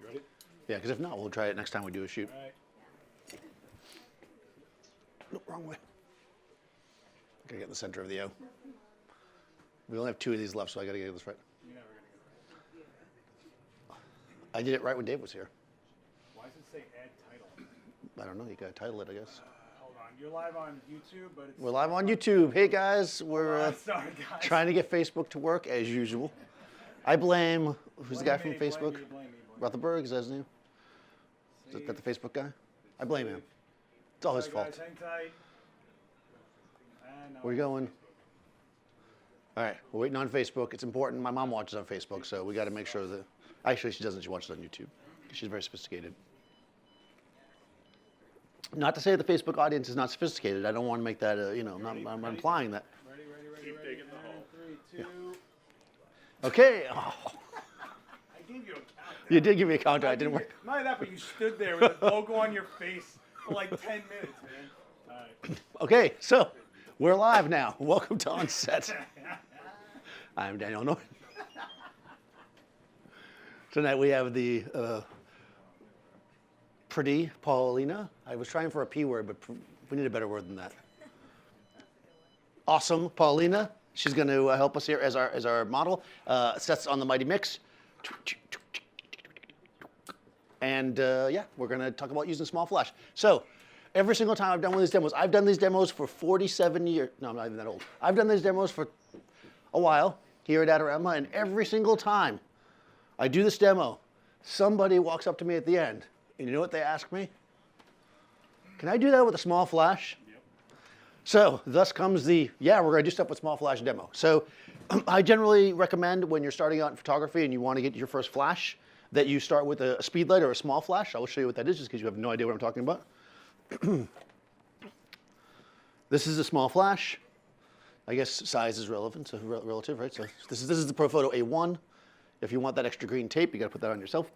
You ready? Yeah, because if not, we'll try it next time we do a shoot. All right. Nope, wrong way. Gotta get in the center of the O. We only have 2 of these left, so I gotta get this right. You're never going to get it right. I did it right when Dave was here. Why does it say add title? I don't know, you gotta title it, I guess. Hold on. You're live on YouTube, but it's... We're live on YouTube. Hey guys, we're Sorry, guys. trying to get Facebook to work as usual. I blame, who's the guy from Blame me, Facebook? blame me. Rutherford, is that his name? Is that the Facebook guy? I blame him. It's all his Sorry, fault. guys, hang tight. Where you going? All right, we're waiting on Facebook. It's important. My mom watches on Facebook, so we got to make sure that. Actually, she doesn't. She watches on YouTube. She's very sophisticated. Not to say that the Facebook audience is not sophisticated. I don't want to make that. I'm implying that. Ready. Keep digging the hole. 3, 2. Okay. Oh, I gave you a countdown. you did give me a counter. I didn't work. Not only that, but you stood there with the logo on your face for like 10 minutes, man. All right. Okay, so we're live now. Welcome to OnSet. I'm Daniel Norton. Tonight we have the pretty Paulina. I was trying for a P word, but we need a better word than that. Awesome Paulina. She's going to help us here as our model. Sets on the Mighty Mix. And yeah, we're going to talk about using small flash. So every single time I've done one of these demos, I've done these demos for 47 years. No, I'm not even that old. I've done these demos for a while here at Adorama, and every single time I do this demo, somebody walks up to me at the end, and you know what they ask me? Can I do that with a small flash? Yep. So thus comes the, yeah, we're going to do stuff with small flash demo. So I generally recommend when you're starting out in photography and you want to get your first flash, that you start with a speed light or a small flash. I will show you what that is just because you have no idea what I'm talking about. This is a small flash. I guess size is relevant, so relative, right? So this is the Profoto A1. If you want that extra green tape, you got to put that on yourself.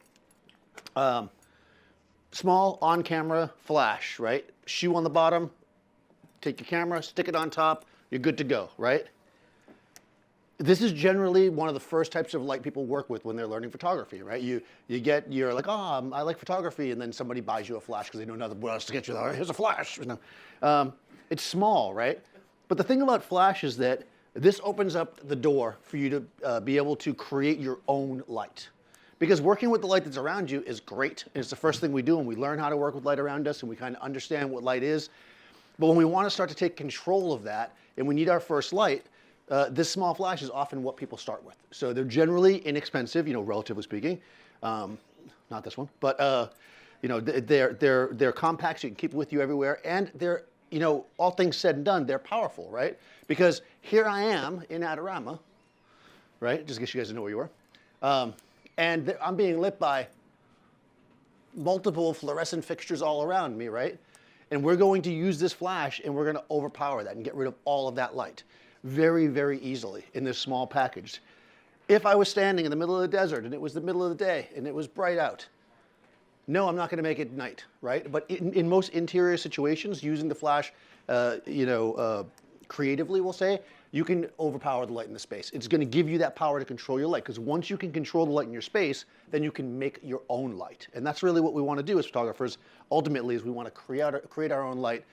Small on-camera flash, right? Shoe on the bottom. Take your camera, stick it on top. You're good to go, right? This is generally one of the first types of light people work with when they're learning photography, right? You're like, oh, I like photography, and then somebody buys you a flash because they know nothing else to get you. Here's a flash. It's small, right? But the thing about flash is that this opens up the door for you to be able to create your own light. Because working with the light that's around you is great. And it's the first thing we do, and we learn how to work with light around us, and we kind of understand what light is. But when we want to start to take control of that, and we need our first light, this small flash is often what people start with. So they're generally inexpensive, relatively speaking. Not this one, but they're compact, so you can keep it with you everywhere, and they're, all things said and done, they're powerful, right? Because here I am in Adorama, right? Just in case you guys didn't know where you were. And I'm being lit by multiple fluorescent fixtures all around me, right? And we're going to use this flash, and we're going to overpower that and get rid of all of that light very, very easily in this small package. If I was standing in the middle of the desert, and it was the middle of the day, and it was bright out, no, I'm not going to make it night, right? But in most interior situations, using the flash, creatively, we'll say, you can overpower the light in the space. It's going to give you that power to control your light, because once you can control the light in your space, then you can make your own light. And that's really what we want to do as photographers. Ultimately, is we want to create our own light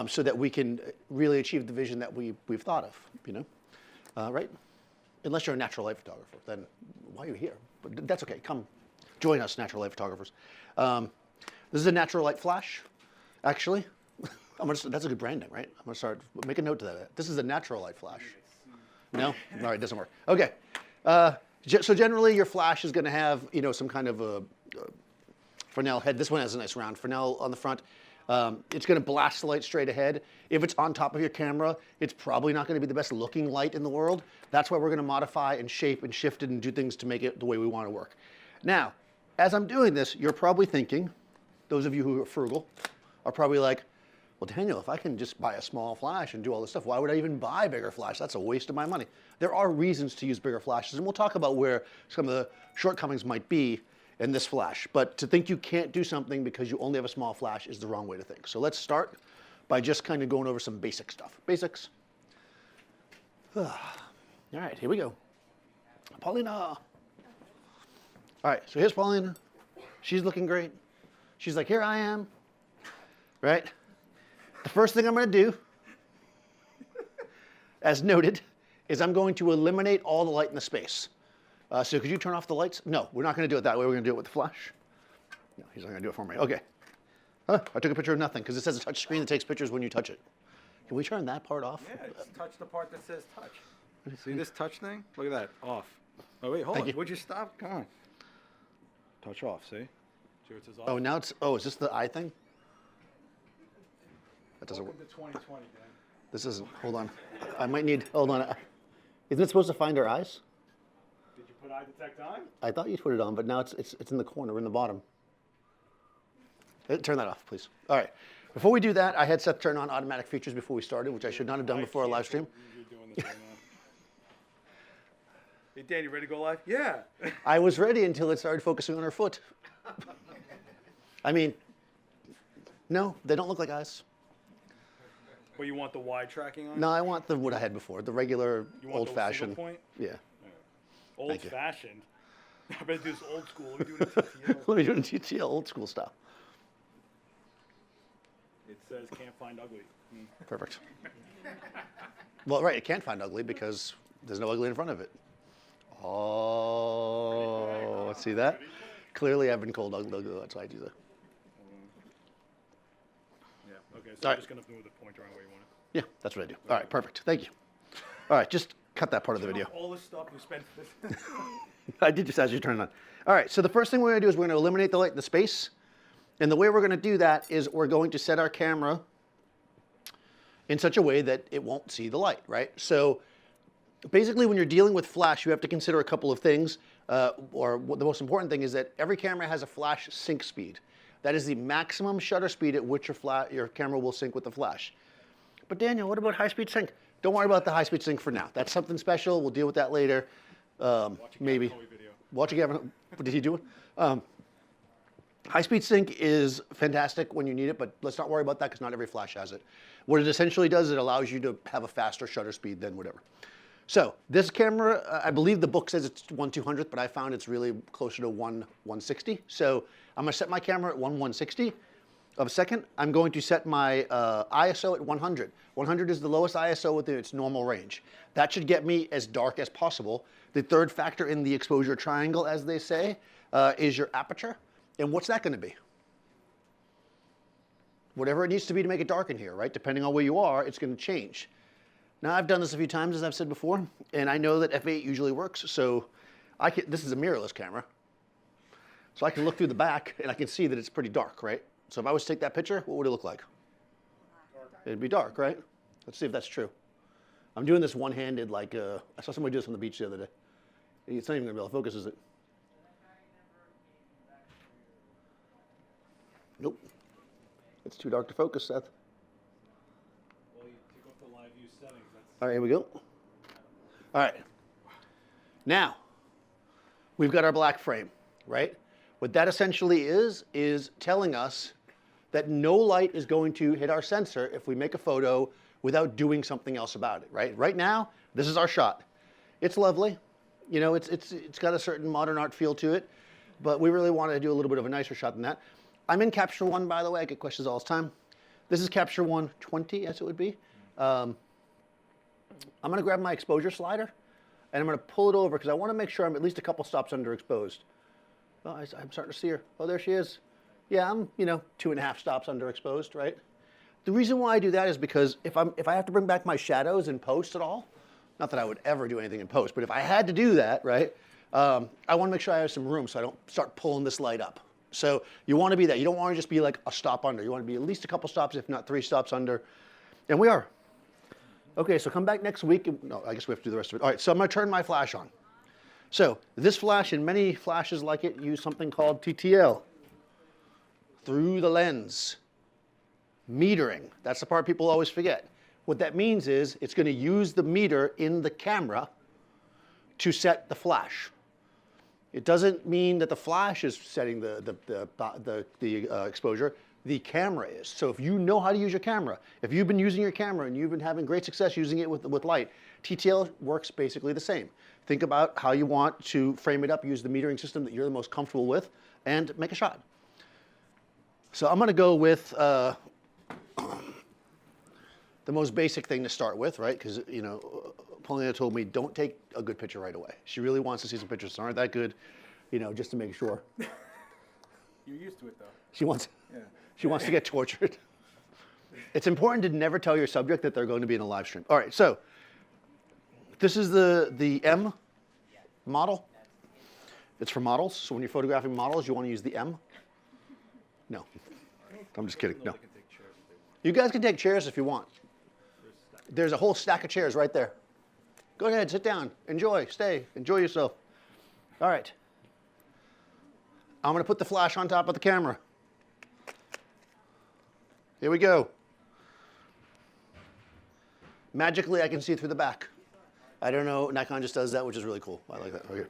so that we can really achieve the vision that we've thought of, right? Unless you're a natural light photographer, then why are you here? But that's okay. Come join us, natural light photographers. This is a natural light flash, actually. That's a good branding, right? I'm going to start, make a note to that. This is a natural light flash. No? All right, it doesn't work. Okay. So generally your flash is going to have, some kind of a Fresnel head. This one has a nice round Fresnel on the front. It's going to blast the light straight ahead. If it's on top of your camera, it's probably not going to be the best looking light in the world. That's why we're going to modify and shape and shift it and do things to make it the way we want to work. Now, as I'm doing this, you're probably thinking, those of you who are frugal, are probably like, well, Daniel, if I can just buy a small flash and do all this stuff, why would I even buy a bigger flash? That's a waste of my money. There are reasons to use bigger flashes, and we'll talk about where some of the shortcomings might be in this flash. But to think you can't do something because you only have a small flash is the wrong way to think. So let's start by just kind of going over some basic stuff. Basics. All right, here we go. Paulina. All right, so here's Paulina. She's looking great. She's like, here I am, right? The first thing I'm going to do, as noted, is I'm going to eliminate all the light in the space. So could you turn off the lights? No, we're not going to do it that way. We're going to do it with the flash. No, he's not going to do it for me. Okay. I took a picture of nothing because it says a touch screen that takes pictures when you touch it. Can we turn that part off? Yeah, just touch the part that says touch. See this touch thing? Look at that, off. Oh wait, hold on. Would you stop? Come on. Touch off, see? See where it says off? Oh, now it's, oh, is this the eye thing? That doesn't work. Welcome to 2020, Dan. This isn't, hold on. I might need, hold on. Isn't it supposed to find our eyes? Did you put eye detect on? I thought you put it on, but now it's in the corner, in the bottom. Turn that off, please. All right. Before we do that, I had Seth turn on automatic features before we started, which I should not have done before our live stream. You're doing this right now. Hey, Dan, you ready to go live? Yeah. I was ready until it started focusing on her foot. I mean, no, they don't look like eyes. Well, you want the wide tracking on? No, I want what I had before, the regular You want old-fashioned. the single point? Yeah. Old-fashioned? I better do this old school. Let me do it in TTL. Let me do it in TTL, old school style. It says can't find ugly. Perfect. Well, right, it can't find ugly because there's no ugly in front of it. Oh, see that? Clearly I've been called ugly, that's why I do that. Yeah, okay, so I'm just going to move the pointer on where you want it. Yeah, that's what I do. All right, perfect. Thank you. All right, just cut that part of the video. All this stuff we spent for this. I did just as you turned it on. All right, so the first thing we're going to do is we're going to eliminate the light in the space. And the way we're going to do that is we're going to set our camera in such a way that it won't see the light, right? So basically when you're dealing with flash, you have to consider a couple of things. The most important thing is that every camera has a flash sync speed. That is the maximum shutter speed at which your camera will sync with the flash. But Daniel, what about high-speed sync? Don't worry about the high-speed sync for now. That's something special. We'll deal with that later. Maybe. Watch a Gavin. Did he do it? High-speed sync is fantastic when you need it, but let's not worry about that because not every flash has it. What it essentially does, it allows you to have a faster shutter speed than whatever. So this camera, I believe the book says it's 1/200th, but I found it's really closer to 1/160. So I'm going to set my camera at 1/160 of a second. I'm going to set my ISO at 100. 100 is the lowest ISO within its normal range. That should get me as dark as possible. The third factor in the exposure triangle, as they say, is your aperture. And what's that going to be? Whatever it needs to be to make it dark in here, right? Depending on where you are, it's going to change. Now, I've done this a few times, as I've said before, and I know that f8 usually works. So this is a mirrorless camera. So I can look through the back, and I can see that it's pretty dark, right? So if I was to take that picture, what would it look like? It'd be dark, right? Let's see if that's true. I'm doing this one-handed, like I saw somebody do this on the beach the other day. It's not even going to be able to focus, is it? Nope. It's too dark to focus, Seth. Well, you took off the live view settings. All right, here we go. All right. Now, we've got our black frame, right? What that essentially is telling us that no light is going to hit our sensor if we make a photo without doing something else about it, right? Right now, this is our shot. It's lovely. You know, it's got a certain modern art feel to it, but we really wanted to do a little bit of a nicer shot than that. I'm in Capture One, by the way. I get questions all the time. This is Capture 120, as it would be. I'm going to grab my exposure slider, and I'm going to pull it over because I want to make sure I'm at least a couple stops underexposed. Oh, I'm starting to see her. Oh, there she is. Yeah, I'm 2.5 stops underexposed, right? The reason why I do that is because if I have to bring back my shadows in post at all, not that I would ever do anything in post, but if I had to do that, right, I want to make sure I have some room so I don't start pulling this light up. So you want to be that. You don't want to just be like a stop under. You want to be at least a couple stops, if not 3 stops under. And we are. Okay, so come back next week. No, I guess we have to do the rest of it. All right, so I'm going to turn my flash on. So this flash and many flashes like it use something called TTL, through the lens, metering. That's the part people always forget. What that means is it's going to use the meter in the camera to set the flash. It doesn't mean that the flash is setting the exposure. The camera is. So if you know how to use your camera, if you've been using your camera and you've been having great success using it with light, TTL works basically the same. think about how you want to frame it up, use the metering system that you're the most comfortable with, and make a shot. So I'm going to go with the most basic thing to start with, right? Because, you know, Paulina told me don't take a good picture right away. She really wants to see some pictures that aren't that good, you know, just to make sure. You're used to it, though. She wants to get tortured. It's important to never tell your subject that they're going to be in a live stream. All right, so this is the M model. It's for models. So when you're photographing models, you want to use the M. No, I'm just kidding. No. You guys can take chairs if you want. There's a whole stack of chairs right there. Go ahead, sit down, enjoy, stay, enjoy yourself. All right. I'm going to put the flash on top of the camera. Here we go. Magically, I can see through the back. I don't know, Nikon just does that, which is really cool. I like that right here.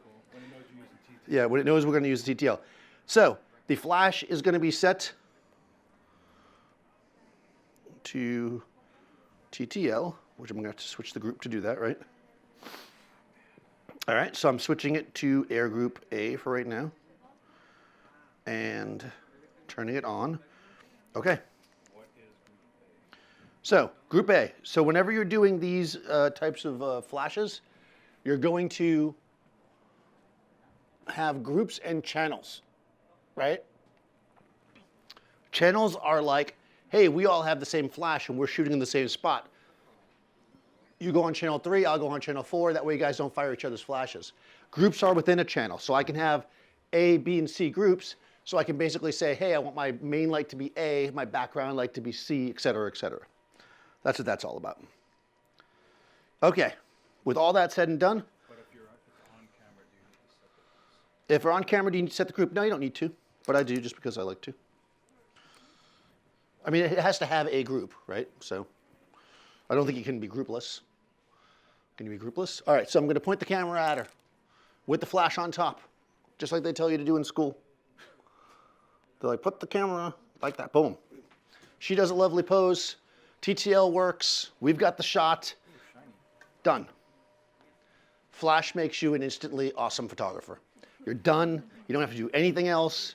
Yeah, when it knows we're going to use the TTL. So the flash is going to be set to TTL, which I'm going to have to switch the group to do that, right? All right, so I'm switching it to Air Group A for right now. And turning it on. Okay. So, Group A. So whenever you're doing these types of flashes, you're going to have groups and channels, right? Channels are like, hey, we all have the same flash and we're shooting in the same spot. You go on channel 3, I'll go on channel 4. That way you guys don't fire each other's flashes. Groups are within a channel. So I can have A, B, and C groups. So I can basically say, hey, I want my main light to be A, my background light to be C, et cetera, et cetera. That's what that's all about. Okay, with all that said and done. But if you're on camera, do you need to set the groups? If we're on camera, do you need to set the group? No, you don't need to, but I do just because I like to. I mean, it has to have a group, right? So I don't think it can be groupless. Can you be groupless? All right, so I'm going to point the camera at her with the flash on top, just like they tell you to do in school. They're like, put the camera like that, boom. She does a lovely pose. TTL works. We've got the shot. Done. Flash makes you an instantly awesome photographer. You're done. You don't have to do anything else.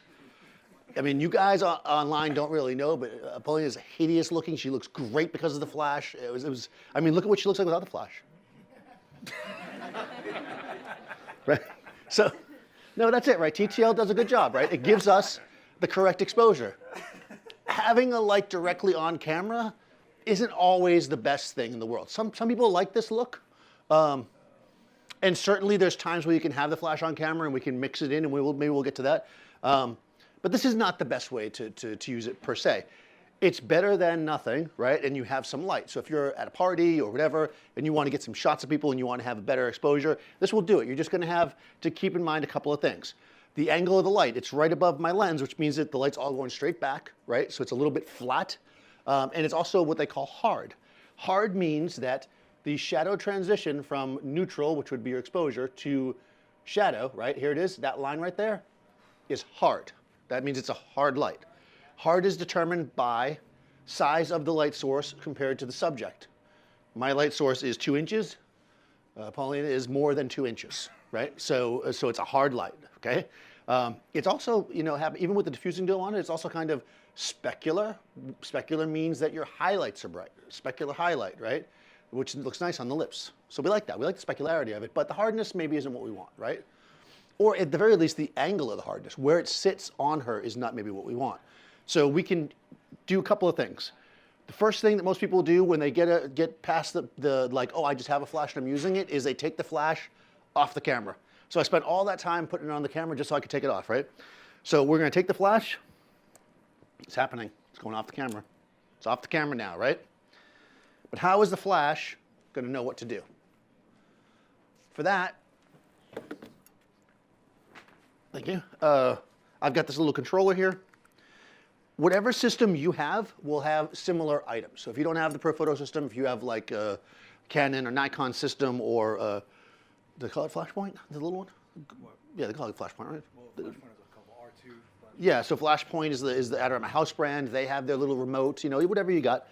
I mean, you guys online don't really know, but Paulina is hideous looking. She looks great because of the flash. It was. I mean, look at what she looks like without the flash. Right? So, no, that's it, right? TTL does a good job, right? It gives us the correct exposure. Having a light directly on camera isn't always the best thing in the world. Some people like this look. And certainly there's times where you can have the flash on camera and we can mix it in, and maybe we'll get to that. But this is not the best way to use it per se. It's better than nothing, right? And you have some light. So if you're at a party or whatever and you want to get some shots of people and you want to have a better exposure, this will do it. You're just going to have to keep in mind a couple of things. The angle of the light, it's right above my lens, which means that the light's all going straight back, right? So it's a little bit flat. And it's also what they call hard. Hard means that the shadow transition from neutral, which would be your exposure, to shadow, right? Here it is, that line right there is hard. That means it's a hard light. Hard is determined by size of the light source compared to the subject. My light source is 2 inches. Paulina is more than 2 inches, right? So it's a hard light, okay? It's also, you know, even with the diffusing dome on it, it's also kind of specular. Specular means that your highlights are bright. Specular highlight, right? Which looks nice on the lips. So we like that. We like the specularity of it, but the hardness maybe isn't what we want, right? Or at the very least, the angle of the hardness, where it sits on her, is not maybe what we want. So we can do a couple of things. The first thing that most people do when they get past the like, oh, I just have a flash and I'm using it, is they take the flash off the camera. So I spent all that time putting it on the camera just so I could take it off, right? So we're going to take the flash. It's happening. It's going off the camera. It's off the camera now, right? But how is the flash going to know what to do? For that, thank you. I've got this little controller here. Whatever system you have will have similar items. So if you don't have the Profoto system, if you have like a Canon or Nikon system, or do they call it Flashpoint, the little one? What? Yeah, they call it Flashpoint, right? Well, Flashpoint is a couple R2. Yeah, so Flashpoint is the Adorama house brand. They have their little remote, you know, whatever you got.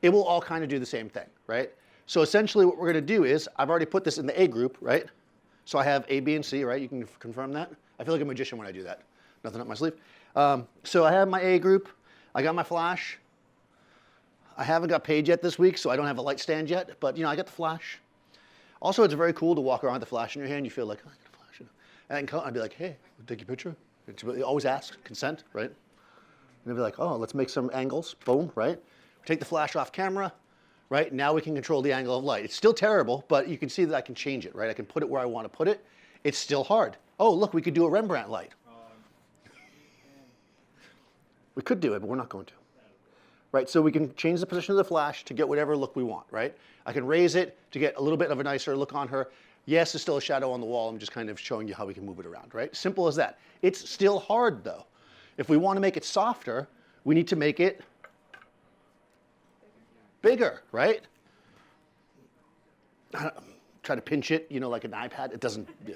It will all kind of do the same thing, right? So essentially what we're going to do is, I've already put this in the A group, right? So I have A, B, and C, right? You can confirm that. I feel like a magician when I do that. Nothing up my sleeve. So I have my A group. I got my flash. I haven't got paid yet this week, so I don't have a light stand yet, but I got the flash. Also, it's very cool to walk around with the flash in your hand. You feel like, oh, I got a flash. And I can come, I'd be like, hey, take your picture. Always ask, consent, right? And they'd be like, oh, let's make some angles. Boom, right? Take the flash off camera, right? Now we can control the angle of light. It's still terrible, but you can see that I can change it, right? I can put it where I want to put it. It's still hard. Oh, look, we could do a Rembrandt light. We could do it, but we're not going to. Right, so we can change the position of the flash to get whatever look we want, right? I can raise it to get a little bit of a nicer look on her. Yes, there's still a shadow on the wall. I'm just kind of showing you how we can move it around, right? Simple as that. It's still hard, though. If we want to make it softer, we need to make it bigger, right? Try to pinch it, like an iPad. It doesn't. Yeah.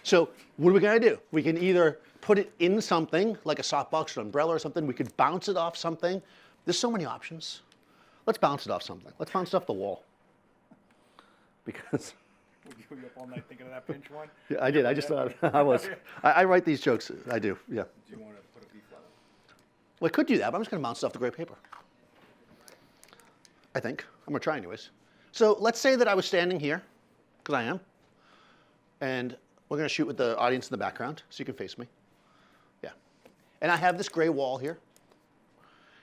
So what are we going to do? We can either put it in something, like a softbox or an umbrella or something. We could bounce it off something. There's so many options. Let's bounce it off something. Let's bounce it off the wall. Because... Were you up all night thinking of that pinch one? Yeah, I did. I just thought I was. I write these jokes. I do, yeah. Do you want to put a B flat on? Well, I could do that, but I'm just going to bounce it off the gray paper. I think. I'm going to try anyways. So let's say that I was standing here, because I am, and we're going to shoot with the audience in the background, so you can face me. Yeah. And I have this gray wall here.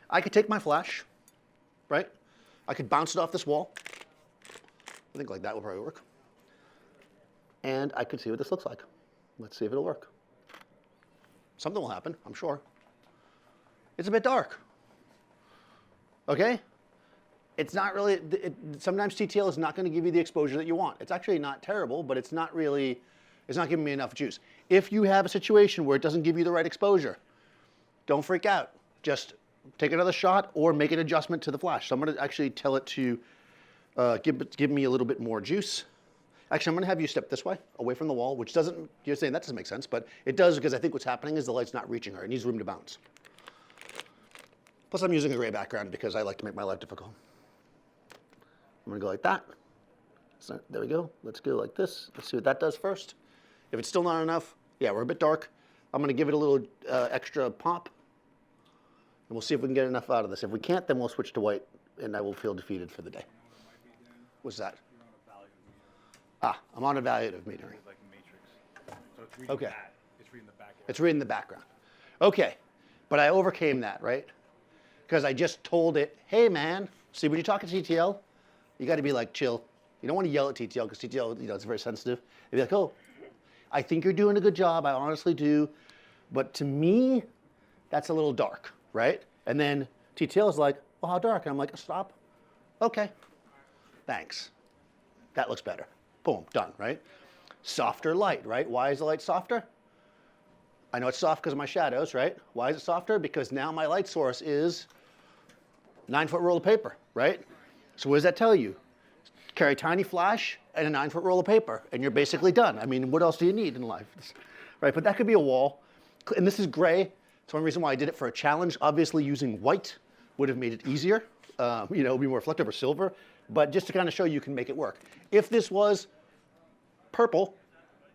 I could take my flash, right? I could bounce it off this wall. I think like that would probably work. And I could see what this looks like. Let's see if it'll work. Something will happen, I'm sure. It's a bit dark. Okay? It's not really, sometimes TTL is not going to give you the exposure that you want. It's actually not terrible, but it's not giving me enough juice. If you have a situation where it doesn't give you the right exposure, don't freak out. Just take another shot or make an adjustment to the flash. So I'm going to actually tell it to give me a little bit more juice. Actually, I'm going to have you step this way, away from the wall, which doesn't, you're saying that doesn't make sense, but it does because I think what's happening is the light's not reaching her. It needs room to bounce. Plus, I'm using a gray background because I like to make my life difficult. I'm going to go like that. So, there we go. Let's go like this. Let's see what that does first. If it's still not enough, yeah, we're a bit dark. I'm going to give it a little extra pop. And we'll see if we can get enough out of this. If we can't, then we'll switch to white, and I will feel defeated for the day. What's that? I'm on evaluative metering. It's like a matrix. So it's reading Okay. that. It's reading the background. It's reading the background. Okay, but I overcame that, right? Because I just told it, hey man, see when you talk to TTL, you got to be like chill. You don't want to yell at TTL because TTL, it's very sensitive. You'd be like, oh, I think you're doing a good job. I honestly do. But to me, that's a little dark, right? And then TTL is like, well, how dark? And I'm like, stop. Okay, thanks. That looks better. Boom, done, right? Softer light, right? Why is the light softer? I know it's soft because of my shadows, right? Why is it softer? Because now my light source is 9-foot roll of paper, right? So what does that tell you? Carry a tiny flash and a 9-foot roll of paper, and you're basically done. I mean, what else do you need in life? Right, but that could be a wall. And this is gray. It's one reason why I did it for a challenge. Obviously, using white would have made it easier. Be more reflective, or silver. But just to kind of show you can make it work. If this was purple,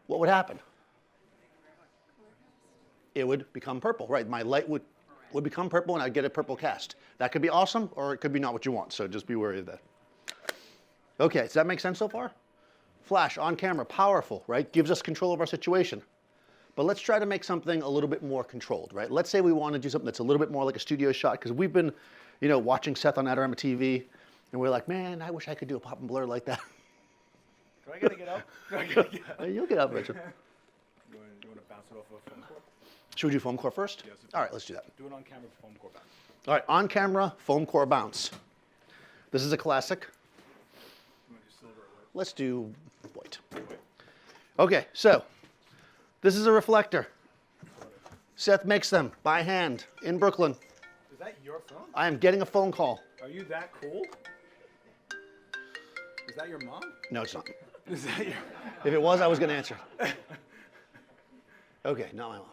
what would happen? It would become purple, right? My light would become purple and I'd get a purple cast. That could be awesome or it could be not what you want, so just be wary of that. Okay, does that make sense so far? Flash, on camera, powerful, right? Gives us control of our situation. But let's try to make something a little bit more controlled, right? Let's say we want to do something that's a little bit more like a studio shot, because we've been, watching Seth on Adorama TV, and we're like, man, I wish I could do a pop and blur like that. Do I gotta get up? You'll get up, Richard. You want to bounce it off a foam core? Should we do foam core first? Yes. All right, let's do that. Do it on camera, foam core bounce. All right, on camera, foam core bounce. This is a classic. You want to do silver or white? Let's do white. Okay, so this is a reflector. Seth makes them by hand in Brooklyn. Is that your phone? I am getting a phone call. Are you that cool? Is that your mom? No, it's not. Is that your... If it was, I was going to answer. Okay, not my mom.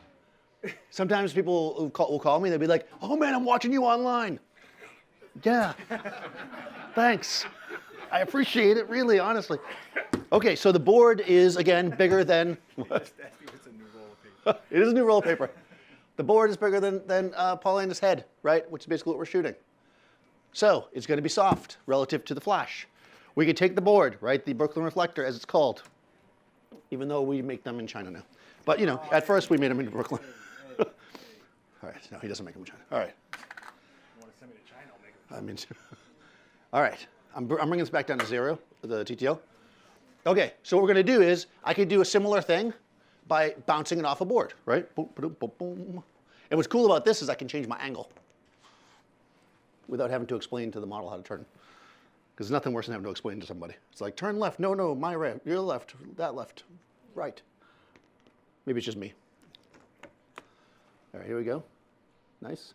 Sometimes people will call me, they'll be like, oh man, I'm watching you online. Yeah, thanks. I appreciate it, really, honestly. Okay, so the board is, again, bigger than... Just ask if it's a new roll of paper. It is a new roll of paper. The board is bigger than Paulina's head, right? Which is basically what we're shooting. So it's going to be soft relative to the flash. We could take the board, right? The Brooklyn reflector, as it's called, even though we make them in China now. But, you know, at first we made them in Brooklyn. All right, no, he doesn't make them in China. All right. You want to send me to China? I'll make them. All right, I'm bringing this back down to 0, the TTL. Okay, so what we're going to do is I could do a similar thing by bouncing it off a board, right? Boom, boom, boom, boom. And what's cool about this is I can change my angle without having to explain to the model how to turn. Because there's nothing worse than having to explain to somebody. It's like, turn left. No, no, my right. Your left. That left. Right. Maybe it's just me. All right, here we go. Nice.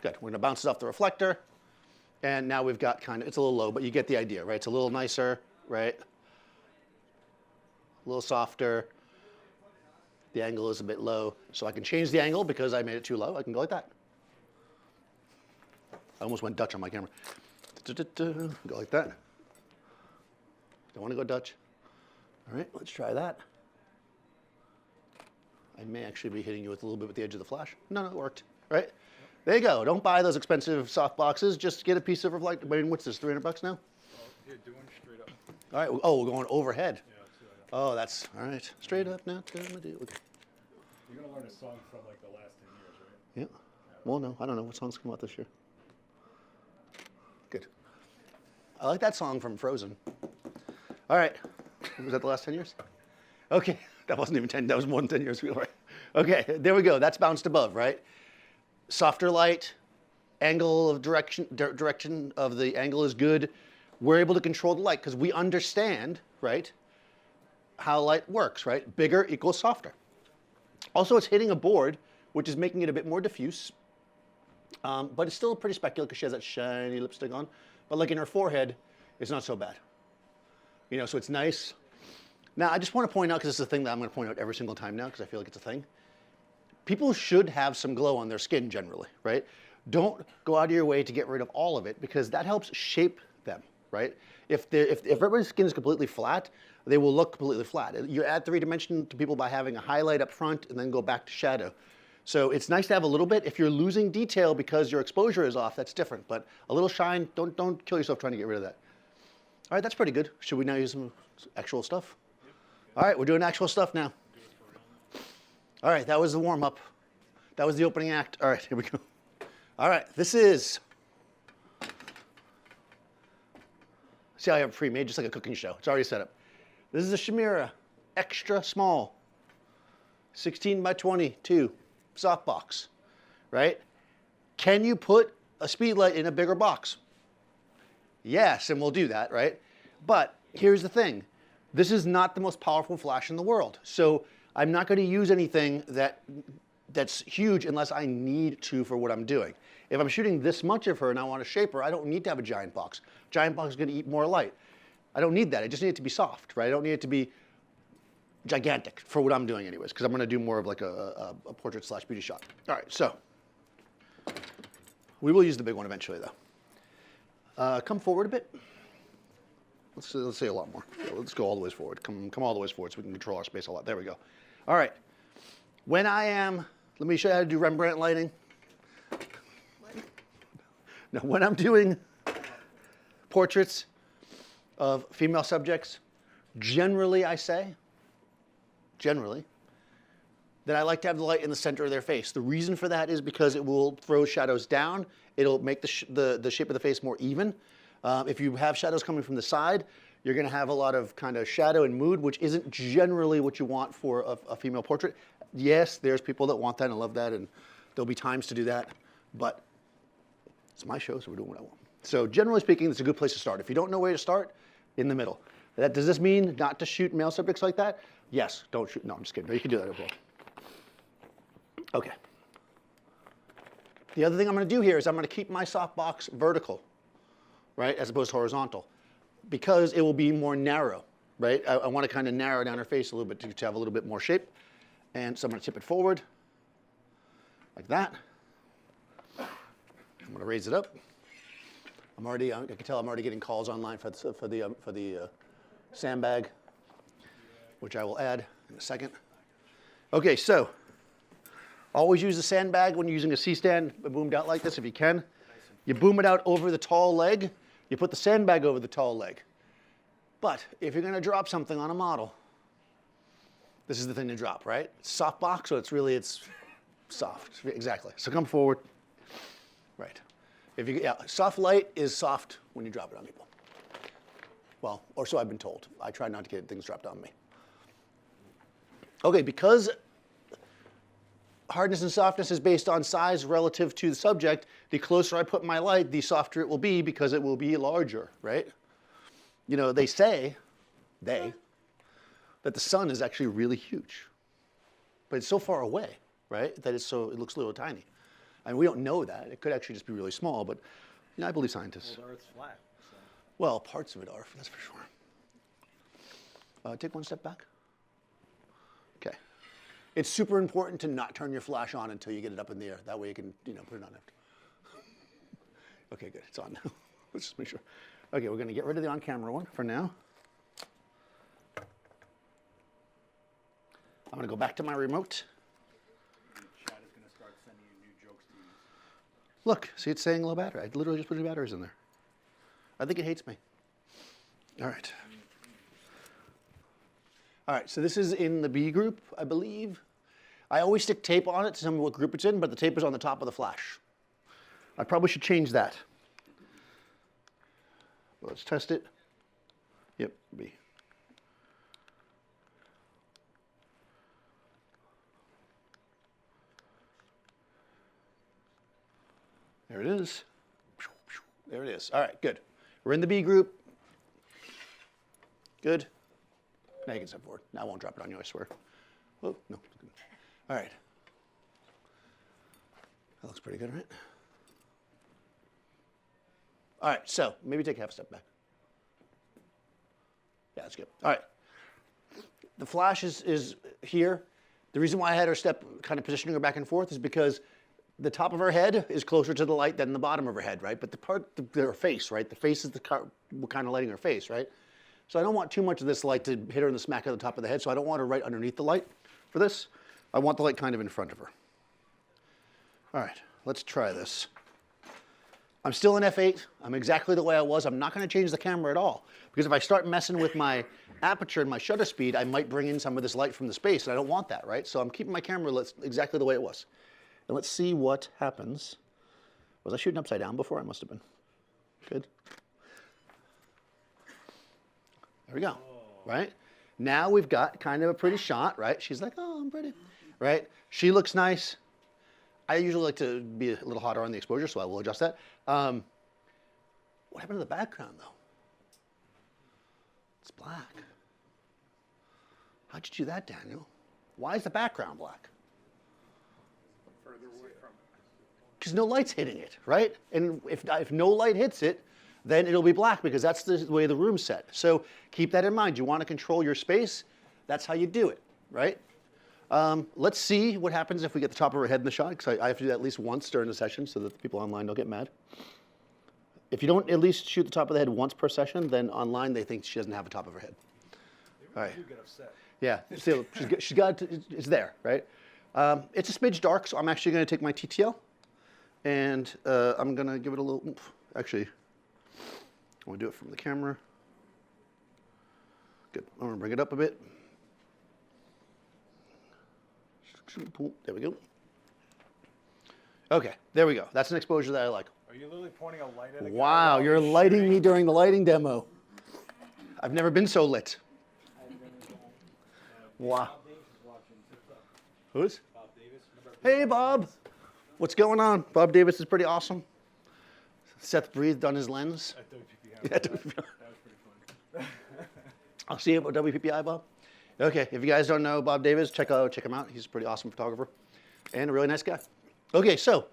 Good. We're going to bounce it off the reflector. And now we've got kind of, it's a little low, but you get the idea, right? It's a little nicer, right? A little softer. The angle is a bit low. So I can change the angle because I made it too low. I can go like that. I almost went Dutch on my camera. Go like that. Don't want to go Dutch. All right, let's try that. I may actually be hitting you with a little bit with the edge of the flash. No, it worked, right? Yep. There you go. Don't buy those expensive soft boxes. Just get a piece of reflector. I mean, what's this, $300 now? Yeah, doing straight up. All right. Oh, we're going overhead. Yeah, let's do that. Oh, that's all right. Straight up now. Okay. You're going to learn a song from like the last 10 years, right? Yeah. Well, no, I don't know what songs come out this year. Good. I like that song from Frozen. All right. Was that the last 10 years? Okay. That wasn't even 10. That was more than 10 years ago, right? Okay. There we go. That's bounced above, right? Softer light, angle of direction of the angle is good. We're able to control the light because we understand, right, how light works, right? Bigger equals softer. Also, it's hitting a board, which is making it a bit more diffuse. But it's still pretty specular because she has that shiny lipstick on. But like in her forehead, it's not so bad. You know, so it's nice. Now, I just want to point out, because it's a thing that I'm going to point out every single time now, because I feel like it's a thing. People should have some glow on their skin generally, right? Don't go out of your way to get rid of all of it, because that helps shape them, right? If everybody's skin is completely flat, they will look completely flat. You add 3D to people by having a highlight up front and then go back to shadow. So it's nice to have a little bit. If you're losing detail because your exposure is off, that's different. But a little shine, don't kill yourself trying to get rid of that. All right, that's pretty good. Should we now use some actual stuff? All right, we're doing actual stuff now. All right, that was the warm-up. That was the opening act. All right, here we go. All right, this is, see how I have it pre-made, just like a cooking show. It's already set up. This is a Chimera, extra small, 16 by 22 softbox, right? Can you put a speedlight in a bigger box? Yes, and we'll do that, right? But here's the thing. This is not the most powerful flash in the world. So I'm not going to use anything that's huge unless I need to for what I'm doing. If I'm shooting this much of her and I want to shape her, I don't need to have a giant box. Giant box is going to eat more light. I don't need that. I just need it to be soft, right? I don't need it to be gigantic for what I'm doing anyways, because I'm going to do more of like a portrait / beauty shot. All right, so we will use the big one eventually, though. Come forward a bit. Let's say a lot more. Yeah, let's go all the way forward. Come all the way forward so we can control our space a lot. There we go. All right. When I am, let me show you how to do Rembrandt lighting. Now, when I'm doing portraits of female subjects, generally I say, that I like to have the light in the center of their face. The reason for that is because it will throw shadows down. It'll make the shape of the face more even. If you have shadows coming from the side, you're going to have a lot of kind of shadow and mood, which isn't generally what you want for a female portrait. Yes, there's people that want that and love that, and there'll be times to do that, but it's my show, so we're doing what I want. So generally speaking, it's a good place to start. If you don't know where to start, in the middle. Does this mean not to shoot male subjects like that? Yes, don't shoot. No, I'm just kidding. No, you can do that as well. Okay. The other thing I'm going to do here is I'm going to keep my softbox vertical, right, as opposed to horizontal, because it will be more narrow, right? I want to kind of narrow down her face a little bit to have a little bit more shape. And so I'm going to tip it forward like that. I'm going to raise it up. I can tell I'm already getting calls online for the sandbag, which I will add in a second. Okay, so always use a sandbag when you're using a C-stand boomed out like this if you can. You boom it out over the tall leg. You put the sandbag over the tall leg. But if you're going to drop something on a model, this is the thing to drop, right? It's soft box, so it's soft. Exactly. So come forward. Right. Soft light is soft when you drop it on people. Well, or so I've been told. I try not to get things dropped on me. Okay, because hardness and softness is based on size relative to the subject, the closer I put my light, the softer it will be because it will be larger, right? You know, they say, that the sun is actually really huge. But it's so far away, right, that it looks a little tiny. I mean, we don't know that. It could actually just be really small, but you know, I believe scientists. Well, the Earth's flat. So. Well, parts of it are, that's for sure. Take one step back. Okay. It's super important to not turn your flash on until you get it up in the air. That way you can, put it on after. Okay, good. It's on now. Let's just make sure. Okay, we're going to get rid of the on-camera one for now. I'm going to go back to my remote. Chat is going to start sending you new jokes to use. Look, see, it's saying low battery. I literally just put new batteries in there. I think it hates me. All right. All right, so this is in the B group, I believe. I always stick tape on it to tell me what group it's in, but the tape is on the top of the flash. I probably should change that. Let's test it. Yep, B. There it is. There it is. All right, good. We're in the B group. Good. Now you can step forward. Now I won't drop it on you, I swear. Oh, no. All right. That looks pretty good, right? All right, so maybe take a half step back. Yeah, that's good. All right. The flash is here. The reason why I had her step kind of positioning her back and forth is because the top of her head is closer to the light than the bottom of her head, right? But her face, right? The face is what kind of lighting her face, right? So I don't want too much of this light to hit her in the smack of the top of the head, so I don't want her right underneath the light for this. I want the light kind of in front of her. All right, let's try this. I'm still in f8. I'm exactly the way I was. I'm not going to change the camera at all, because if I start messing with my aperture and my shutter speed, I might bring in some of this light from the space, and I don't want that, right? So I'm keeping my camera exactly the way it was. And let's see what happens. Was I shooting upside down before? I must have been. Good. There we go, right? Now we've got kind of a pretty shot, right? She's like, oh, I'm pretty, right? She looks nice. I usually like to be a little hotter on the exposure, so I will adjust that. What happened to the background, though? It's black. How'd you do that, Daniel? Why is the background black? Further away from it. Because no light's hitting it, right? And if no light hits it, then it'll be black because that's the way the room's set. So keep that in mind. You want to control your space. That's how you do it, right? Let's see what happens if we get the top of her head in the shot, because I have to do that at least once during the session so that the people online don't get mad. If you don't at least shoot the top of the head once per session, then online they think she doesn't have a top of her head. They really do get upset. Yeah, so she's got it's there, right? It's a smidge dark, so I'm actually going to take my TTL, and I'm going to give it a little oomph. Actually, I want to do it from the camera. Good. I'm going to bring it up a bit. There we go. Okay, there we go. That's an exposure that I like. Are you literally pointing a light at a guy? Wow, you're lighting me during the lighting demo. I've never been so lit. Wow. Who's? Bob Davis. Hey, Bob. What's going on? Bob Davis is pretty awesome. Seth breathed on his lens. At WPPI. Yeah, That was pretty fun. I'll see you at WPPI, Bob. Okay, if you guys don't know Bob Davis, check him out. He's a pretty awesome photographer and a really nice guy. Okay, so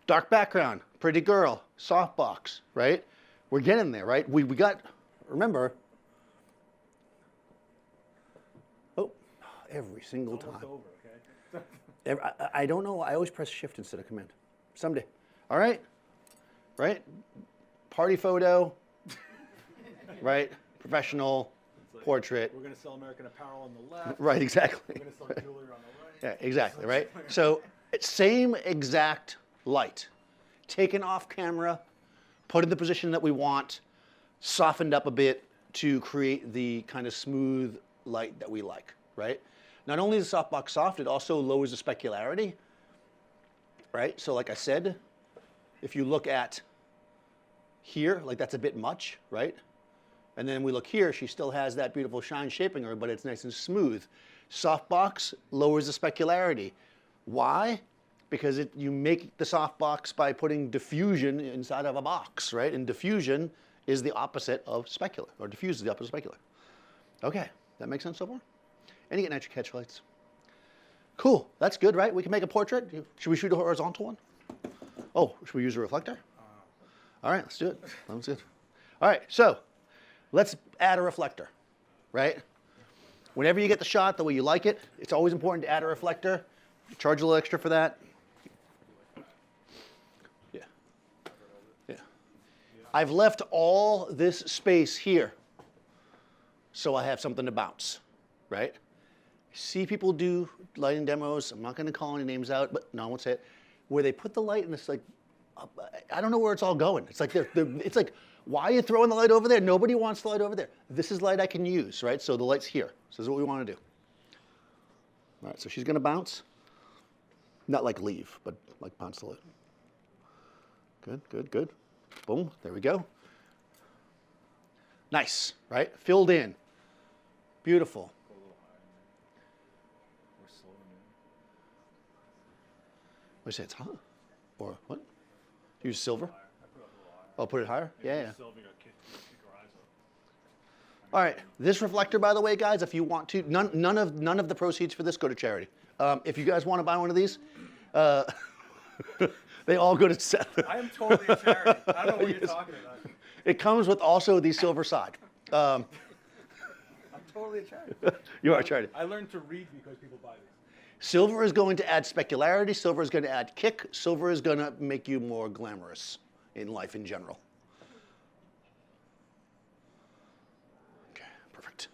dark background, pretty girl, softbox, right? We're getting there, right? We got, remember, every single It's almost time. over, okay? I don't know. I always press shift instead of command. Someday. All right? Right? Party photo. Right? Professional. like, portrait. We're going to sell American Apparel on the left. Right, exactly. We're going to sell jewelry on the right. Yeah, exactly, right? So same exact light, taken off camera, put in the position that we want, softened up a bit to create the kind of smooth light that we like, right? Not only is the softbox soft, it also lowers the specularity, right? So like I said, if you look at here, like that's a bit much, right? And then we look here, she still has that beautiful shine shaping her, but it's nice and smooth. Softbox lowers the specularity. Why? Because you make the softbox by putting diffusion inside of a box, right? And diffusion is the opposite of specular, or diffuse is the opposite of specular. Okay, that makes sense so far? And you get nitric catch-lights. Cool, that's good, right? We can make a portrait. Should we shoot a horizontal one? Oh, should we use a reflector? All right, let's do it. Sounds good. All right, so let's add a reflector, right? Whenever you get the shot the way you like it, it's always important to add a reflector. Charge a little extra for that. Yeah. Yeah. I've left all this space here so I have something to bounce, right? See people do lighting demos. I'm not going to call any names out, but no, I won't say it. Where they put the light and it's like, I don't know where it's all going. It's like, it's like, why are you throwing the light over there? Nobody wants the light over there. This is light I can use, right? So the light's here. So this is what we want to do. All right, so she's going to bounce. Not like leave, but like bounce the light. Good, good, good. Boom, there we go. Nice, right? Filled in. Beautiful. What do you say, it's hot? Or what? Use silver? Oh, put it higher? Yeah, yeah. All right, this reflector, by the way, guys, if you want to, none of the proceeds for this go to charity. If you guys want to buy one of these, they all go to Seth. I am totally a charity. I don't know what you're talking about. It comes with also the silver side. I'm totally a charity. You are a charity. I learned to read because people buy these. Silver is going to add specularity. Silver is going to add kick. Silver is going to make you more glamorous in life in general. Okay, perfect.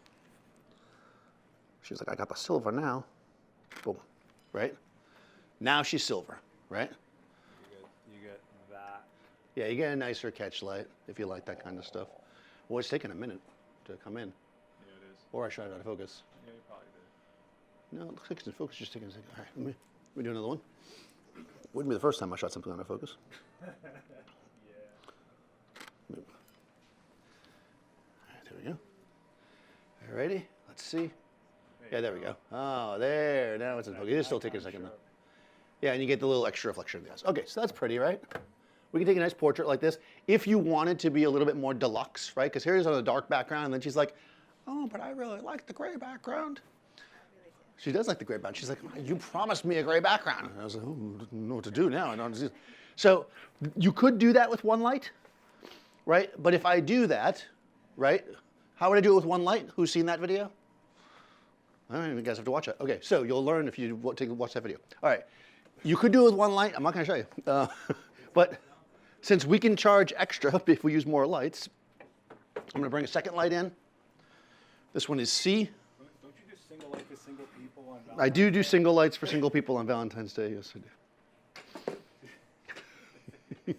She's like, I got the silver now. Boom, right? Now she's silver, right? You get that. Yeah, you get a nicer catch light if you like that kind of stuff. Well, it's taking a minute to come in. Yeah, it is. Or I shot it out of focus. Yeah, you probably did. No, it looks like it's in focus, just taking a second. All right, let me do another one. Wouldn't be the first time I shot something out of focus. Yeah. All right, there we go. All righty, let's see. Yeah, there we go. Oh, there, now it's in focus. It is still taking a second though. Yeah, and you get the little extra reflection in the eyes. Okay, so that's pretty, right? We can take a nice portrait like this. If you wanted to be a little bit more deluxe, right? Because here is on a dark background, and then she's like, oh, but I really like the gray background. She does like the gray background. She's like, you promised me a gray background. And I was like, oh, I don't know what to do now. So you could do that with one light, right? But if I do that, right, how would I do it with one light? Who's seen that video? All right, you guys have to watch it. Okay, so you'll learn if you watch that video. All right, you could do it with one light. I'm not going to show you. But since we can charge extra if we use more lights, I'm going to bring a second light in. This one is C. Don't you do single light for single people on Valentine's I do single lights for single people on Valentine's Day. Yes, I do.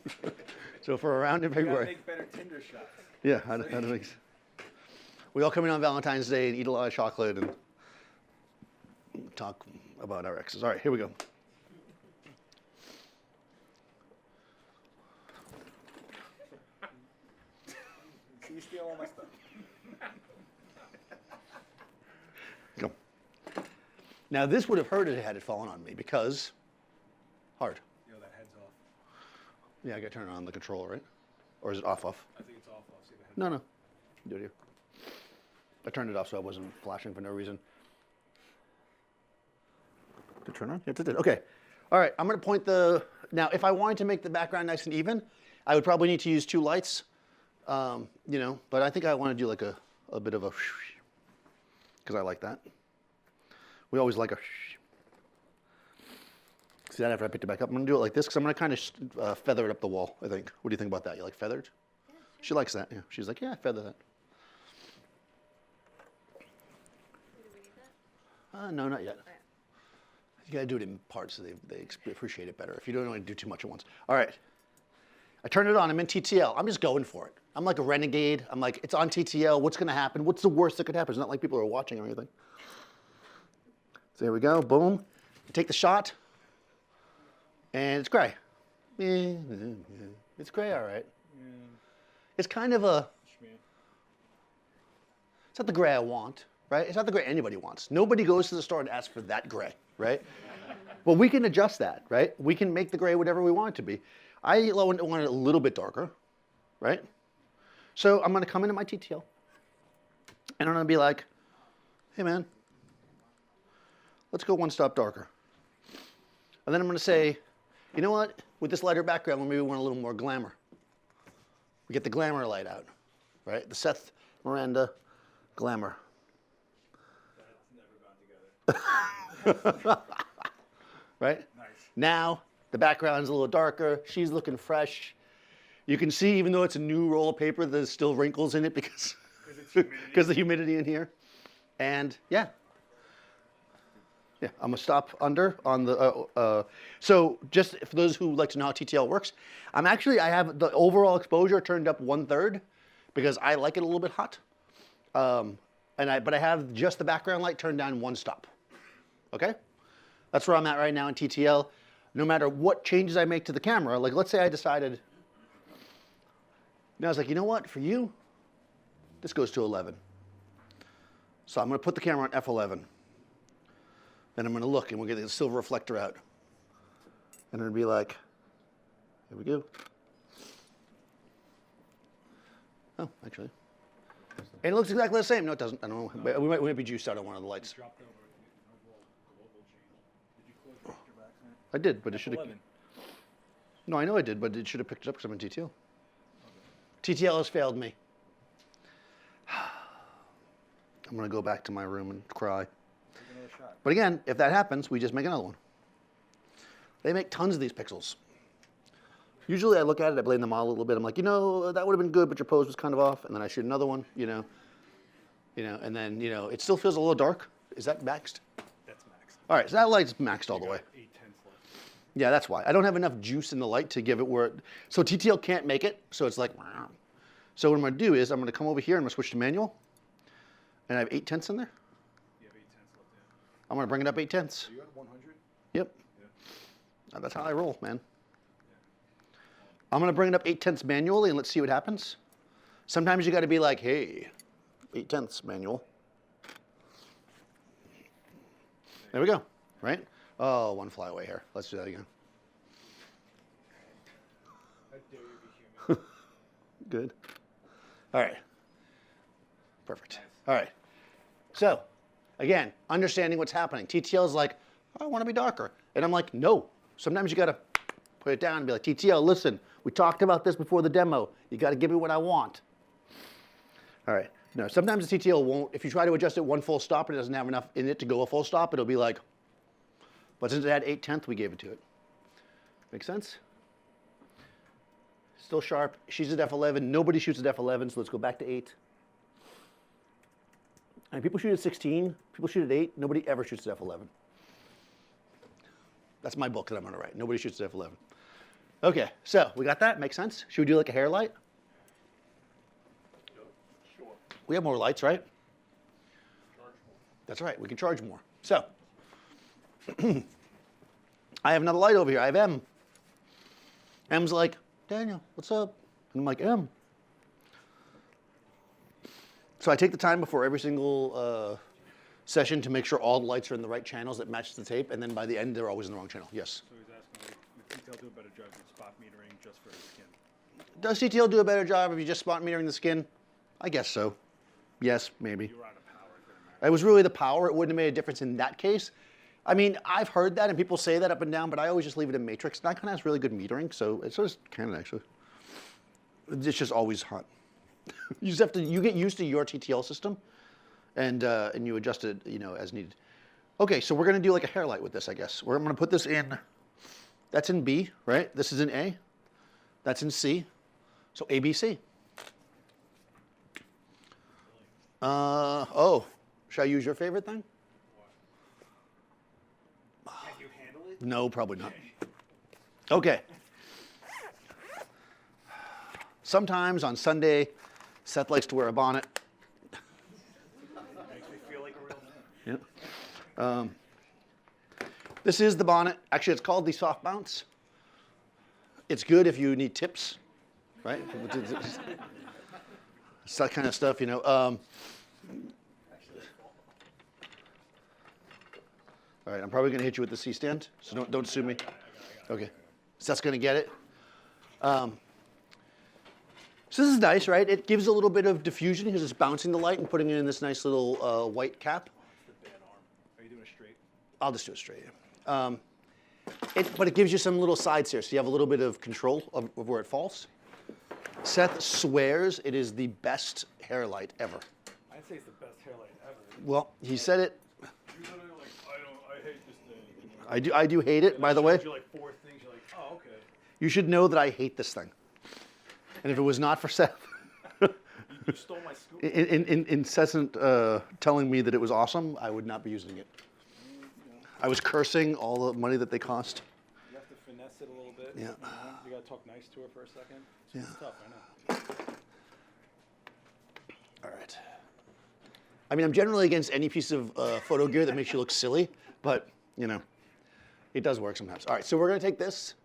So for around in You gotta February. make better Tinder shots. Yeah, how to make. We all come in on Valentine's Day and eat a lot of chocolate and talk about our exes. All right, here we go. So you steal all my stuff. Go. Now this would have hurt it had it fallen on me because hard. Yo, that head's off. Yeah, I got to turn it on the control, right? Or is it off? I think it's off. See the head. No. Do it here. I turned it off so I wasn't flashing for no reason. Did it turn on? Yes, it did. Okay. All right, I'm going to point now if I wanted to make the background nice and even, I would probably need to use two lights, but I think I want to do like a bit of a, because I like that. We always like a, see that after I picked it back up. I'm going to do it like this because I'm going to kind of feather it up the wall, I think. What do you think about that? You like feathered? She likes that, yeah. She's like, yeah, feather that. No, not yet. You gotta do it in parts so they appreciate it better. If you don't want to do too much at once. All right. I turn it on, I'm in TTL. I'm just going for it. I'm like a renegade. I'm like, it's on TTL. What's gonna happen? What's the worst that could happen? It's not like people are watching or anything. So there we go, boom. You take the shot, and it's gray. It's gray, all right. It's kind of a, it's not the gray I want, right? It's not the gray anybody wants. Nobody goes to the store and asks for that gray, right? Well, we can adjust that, right? We can make the gray whatever we want it to be. I want it a little bit darker, right? So I'm gonna come into my TTL, and I'm gonna be like, hey man, let's go one stop darker. And then I'm gonna say, you know what? With this lighter background, maybe we want a little more glamour. We get the glamour light out, right? The Seth Miranda glamour. That's never gone together. Right? Nice. Now, the background's a little darker. She's looking fresh. You can see, even though it's a new roll of paper, there's still wrinkles in it because of the humidity in here. And yeah. Yeah, I'm gonna stop under on the, so just for those who like to know how TTL works, I have the overall exposure turned up 1/3 because I like it a little bit hot. But I have just the background light turned down 1 stop. Okay? That's where I'm at right now in TTL. No matter what changes I make to the camera, like let's say I decided, now I was like, you know what, for you, this goes to 11. So I'm gonna put the camera on F11. Then I'm gonna look and we'll get the silver reflector out. And it'll be like, here we go. Oh, actually. And it looks exactly the same. No, it doesn't. I don't know. No. We might be juiced out on one of the lights. Dropped over an overall global change. Did you close your back? I did, but it should have. 11. No, I know I did, but it should have picked it up because I'm in TTL. Okay. TTL has failed me. I'm gonna go back to my room and cry. But again, if that happens, we just make another one. They make tons of these pixels. Usually I look at it, I blame the model a little bit. I'm like, you know, that would have been good, but your pose was kind of off. And then I shoot another one, you know, and then, you know, it still feels a little dark. Is that maxed? That's maxed. All right, so that light's maxed all the way. 8/10 left. Yeah, that's why. I don't have enough juice in the light to give it where so TTL can't make it, so it's like, so what I'm gonna do is I'm gonna come over here and I'm gonna switch to manual. And I have 8/10 in there. You have 8/10 left, yeah. I'm gonna bring it up 8/10. Are you at 100? Yep. Yeah. That's how I roll, man. I'm gonna bring it up 8/10 manually and let's see what happens. Sometimes you gotta be like, hey, 8/10 manual. There we go, right? Oh, one flyaway here. Let's do that again. How dare you be human? Good. All right. Perfect. Nice. All right. So, again, understanding what's happening. TTL is like, I want to be darker. And I'm like, no. Sometimes you got to put it down and be like, TTL, listen, we talked about this before the demo. You got to give me what I want. All right. No, sometimes the TTL won't. If you try to adjust it 1 full stop and it doesn't have enough in it to go a full stop, it'll be like, but since it had 8/10, we gave it to it. Make sense? Still sharp. She's at F11. Nobody shoots at F11, so let's go back to 8. And people shoot at 16. People shoot at 8. Nobody ever shoots at F11. That's my book that I'm going to write. Nobody shoots at F11. Okay, so we got that. Makes sense. Should we do like a hair light? Sure. We have more lights, right? Charge more. That's right. We can charge more. So I have another light over here. I have M. M's like, Daniel, what's up? And I'm like, M. So I take the time before every single session to make sure all the lights are in the right channels that match the tape, and then by the end, they're always in the wrong channel. Yes? So he's asking, would TTL do a better job of spot metering just for the skin? Does TTL do a better job if you just spot metering the skin? I guess so. Yes, maybe. You were out of power. It didn't matter. It was really the power. It wouldn't have made a difference in that case. I mean, I've heard that, and people say that up and down, but I always just leave it in matrix. Nikon has really good metering, so it's just Canon, actually. It's just always hot. You just have to, you get used to your TTL system, and you adjust it, you know, as needed. Okay, so we're gonna do like a hair light with this, I guess. I'm gonna put this in, that's in B, right? This is in A, that's in C, so ABC. Oh, should I use your favorite thing? No, probably not. Okay. Sometimes on Sunday, Seth likes to wear a bonnet. Makes me feel like a real man. Yep. This is the bonnet. Actually, it's called the soft bounce. It's good if you need tips, right? It's that kind of stuff, you know. All right, I'm probably going to hit you with the C-stand, so don't sue me. Okay, so that's going to get it. So this is nice, right? It gives a little bit of diffusion because it's bouncing the light and putting it in this nice little white cap. What's the bad arm? Are you doing it straight? I'll just do it straight. But it gives you some little sides here, so you have a little bit of control of where it falls. Seth swears it is the best hair light ever. I'd say it's the best hair light ever. Well, he said it. You're literally like, I hate this thing. I do hate it, by the way. You're like 4 things. You're like, oh, okay. You should know that I hate this thing. And if it was not for Seth, You stole my scoop. incessant telling me that it was awesome, I would not be using it. I was cursing all the money that they cost. You have to finesse it a little bit. Yeah. You got to talk nice to her for a second. Yeah. It's tough, I know. All right. I mean, I'm generally against any piece of photo gear that makes you look silly, but, you know, it does work sometimes. All right, so we're going to take this,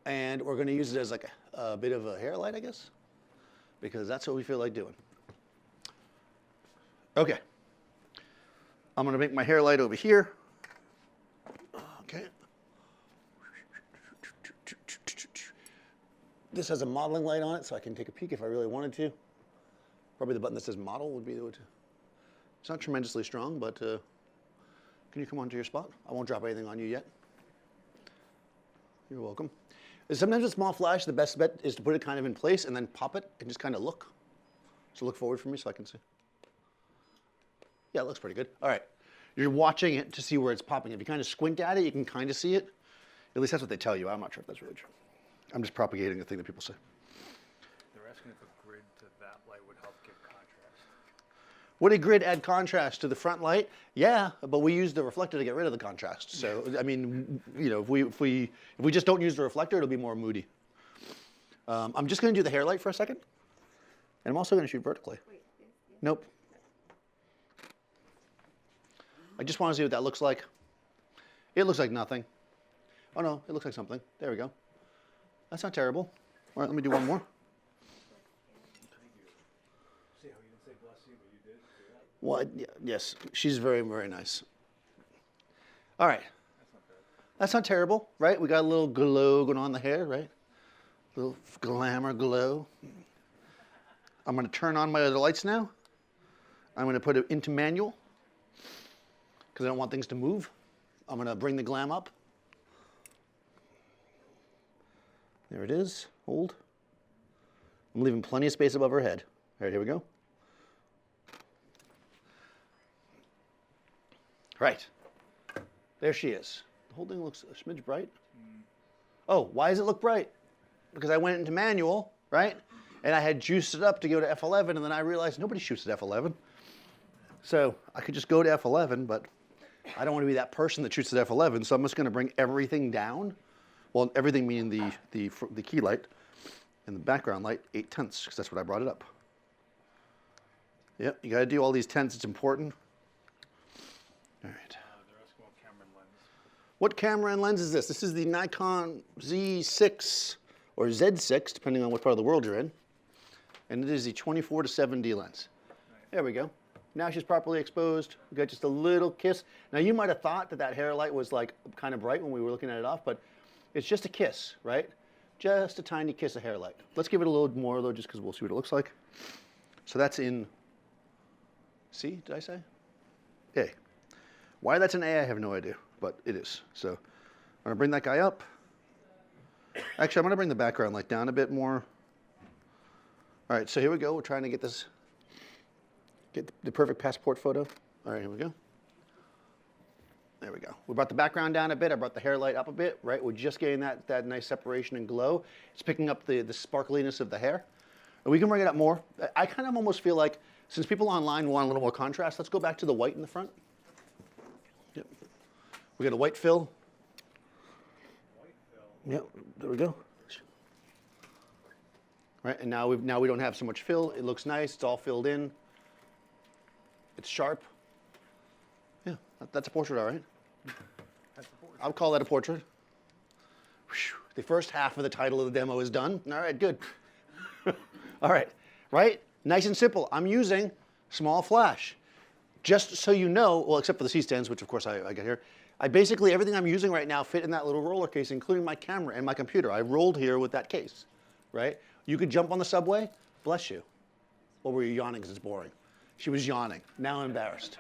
and we're going to use it as like a bit of a hair light, I guess, because that's what we feel like doing. Okay. I'm going to make my hair light over here. Okay. This has a modeling light on it, so I can take a peek if I really wanted to. Probably the button that says model would be the way to. It's not tremendously strong, but can you come onto your spot? I won't drop anything on you yet. You're welcome. Sometimes with small flash, the best bet is to put it kind of in place and then pop it and just kind of look. So look forward for me so I can see. Yeah, it looks pretty good. All right. You're watching it to see where it's popping. If you kind of squint at it, you can kind of see it. At least that's what they tell you. I'm not sure if that's really true. I'm just propagating the thing that people say. They're asking if a grid to that light would help give contrast. Would a grid add contrast to the front light? Yeah, but we use the reflector to get rid of the contrast. So, I mean, you know, if we just don't use the reflector, it'll be more moody. I'm just going to do the hair light for a second. And I'm also going to shoot vertically. Nope. I just want to see what that looks like. It looks like nothing. Oh, no, it looks like something. There we go. That's not terrible. All right, let me do one more. See how you didn't say bless you, but you did? See that? Well, yes, she's very, very nice. All right. That's not bad. That's not terrible, right? We got a little glow going on in the hair, right? A little glamour glow. I'm going to turn on my other lights now. I'm going to put it into manual because I don't want things to move. I'm going to bring the glam up. There it is. Hold. I'm leaving plenty of space above her head. All right, here we go. Right. There she is. The whole thing looks a smidge bright. Oh, why does it look bright? Because I went into manual, right? And I had juiced it up to go to F11, and then I realized nobody shoots at F11. So I could just go to F11, but I don't want to be that person that shoots at F11, so I'm just going to bring everything down. Well, everything meaning the key light and the background light, 8/10, because that's what I brought it up. Yep, you got to do all these tenths. It's important. All right. They're asking what camera and lens. What camera and lens is this? This is the Nikon Z6 or Z6, depending on what part of the world you're in. And it is the 24 to 7D lens. Nice. There we go. Now she's properly exposed. We got just a little kiss. Now you might have thought that hair light was like kind of bright when we were looking at it off, but it's just a kiss, right? Just a tiny kiss of hair light. Let's give it a little more though, just because we'll see what it looks like. So that's in C, did I say? A. Why that's an A, I have no idea, but it is. So I'm gonna bring that guy up. Actually, I'm gonna bring the background light down a bit more. All right, so here we go. We're trying to get this, get the perfect passport photo. All right, here we go. There we go. We brought the background down a bit. I brought the hair light up a bit, right? We're just getting that nice separation and glow. It's picking up the sparkliness of the hair. And we can bring it up more. I kind of almost feel like, since people online want a little more contrast, let's go back to the white in the front. Yep. We got a white fill. Yep, there we go. Right, and now we don't have so much fill. It looks nice. It's all filled in. It's sharp. Yeah, that's a portrait, all right. That's the portrait. I would call that a portrait. Whew, the first half of the title of the demo is done. All right, good. All right, right? Nice and simple. I'm using small flash. Just so you know, well, except for the C-stands, which of course I got here. Basically, everything I'm using right now fit in that little roller case, including my camera and my computer. I rolled here with that case, right? You could jump on the subway, bless you. Or were you yawning because it's boring? She was yawning. Now I'm embarrassed.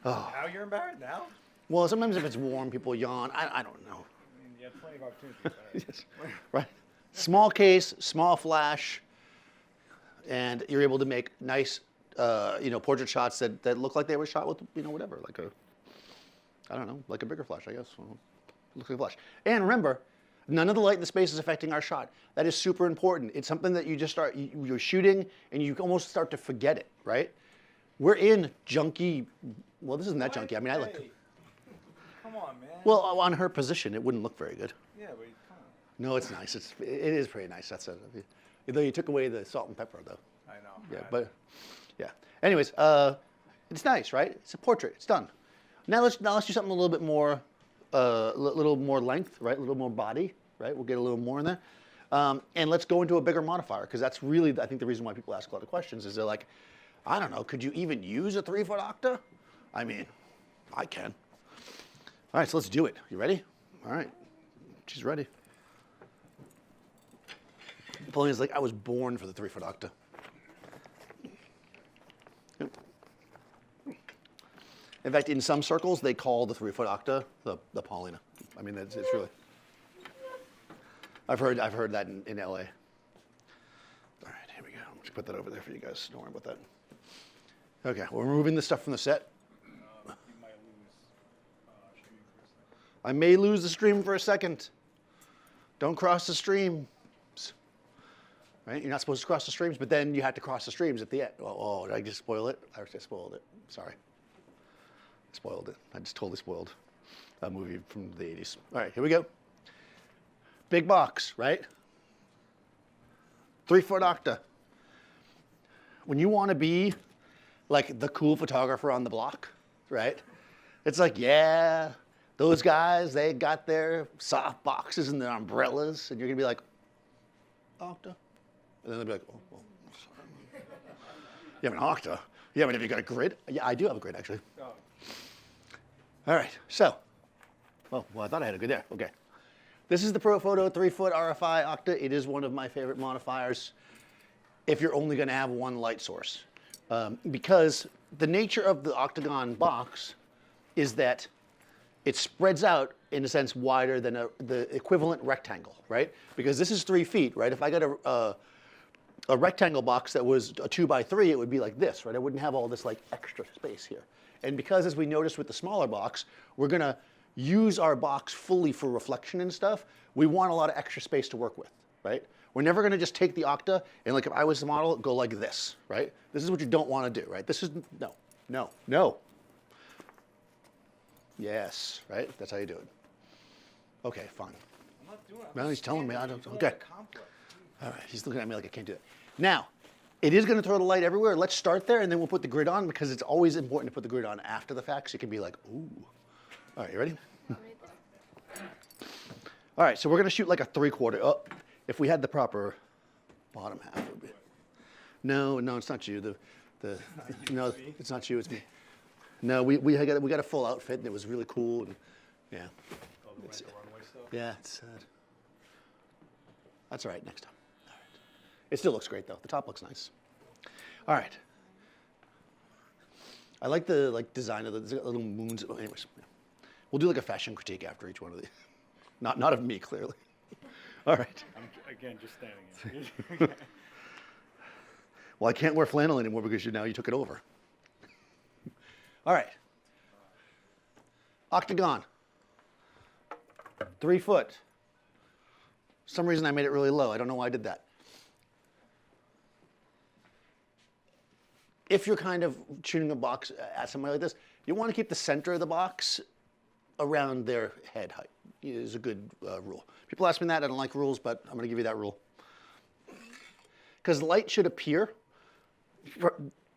Oh. Now you're embarrassed? Now? Well, sometimes if it's warm, people yawn. I don't know. I mean, you have plenty of opportunities. Yes. Right. Small case, small flash, and you're able to make nice, portrait shots that look like they were shot with, whatever, like a bigger flash, I guess. Looks like a flash. And remember, none of the light in the space is affecting our shot. That is super important. It's something that you just you're shooting and you almost start to forget it, right? We're in junky, well, this isn't that junky. I mean, I look. Come on, man. Well, on her position, it wouldn't look very good. Yeah, but come on. No, it's nice. It is pretty nice. That's it. Though you took away the salt and pepper, though. I know. Yeah, but yeah. Anyways, it's nice, right? It's a portrait. It's done. Now let's do something a little bit more, little more length, right? A little more body, right? We'll get a little more in there, and let's go into a bigger modifier because that's really, I think, the reason why people ask a lot of questions is they're like, I don't know, could you even use a 3-foot Octa? I mean, I can. All right, so let's do it. You ready? All right, she's ready. Napoleon's like, I was born for the 3-foot Octa. Yep. In fact, in some circles, they call the 3-foot Octa the Paulina. I mean, it's really. I've heard that in LA. All right, here we go. I'm just put that over there for you guys. Don't worry about that. Okay, we're removing the stuff from the set. You might lose streaming for a second. I may lose the stream for a second. Don't cross the streams. Right? You're not supposed to cross the streams, but then you had to cross the streams at the end. Oh, did I just spoil it? I spoiled it. Sorry. Spoiled it. I just totally spoiled a movie from the 80s. All right, here we go. Big box, right? 3-foot Octa. When you want to be like the cool photographer on the block, right? It's like, yeah, those guys, they got their soft boxes and their umbrellas, and you're going to be like, Octa? And then they'll be like, oh, well, sorry. You have an Octa? Yeah, but have you got a grid? Yeah, I do have a grid, actually. Oh. All right, so, well, I thought I had a good there. Okay. This is the Profoto 3-foot RFI Octa. It is one of my favorite modifiers if you're only going to have one light source. Because the nature of the octagon box is that it spreads out, in a sense, wider than the equivalent rectangle, right? Because this is 3 feet, right? If I got a rectangle box that was a 2x3, it would be like this, right? I wouldn't have all this like extra space here. And because, as we noticed with the smaller box, we're going to use our box fully for reflection and stuff, we want a lot of extra space to work with, right? We're never going to just take the Octa and, like, if I was the model, go like this, right? This is what you don't want to do, right? This is, no. Yes, right? That's how you do it. Okay, fine. I'm not doing it. Well, he's telling me I don't. Okay. Complex. All right, he's looking at me like I can't do it. Now, it is going to throw the light everywhere. Let's start there, and then we'll put the grid on, because it's always important to put the grid on after the fact, so you can be like, ooh. All right, you ready? All right, so we're going to shoot like a 3/4. Oh, if we had the proper bottom half, it would be. No, it's not you. No, it's not you. It's me. No, we got a full outfit, and it was really cool, and yeah. Oh, the runway stuff? Yeah, it's sad. That's all right, next time. All right. It still looks great, though. The top looks nice. All right. I like the design of the little moons. Oh, anyways, yeah. We'll do like a fashion critique after each one of these. Not of me, clearly. All right. I'm, again, just standing here. Well, I can't wear flannel anymore because you took it over. All right. Octagon. 3 foot. For some reason I made it really low. I don't know why I did that. If you're kind of shooting a box at somebody like this, you want to keep the center of the box around their head height. is a good rule. People ask me that. I don't like rules, but I'm going to give you that rule. Because light should appear,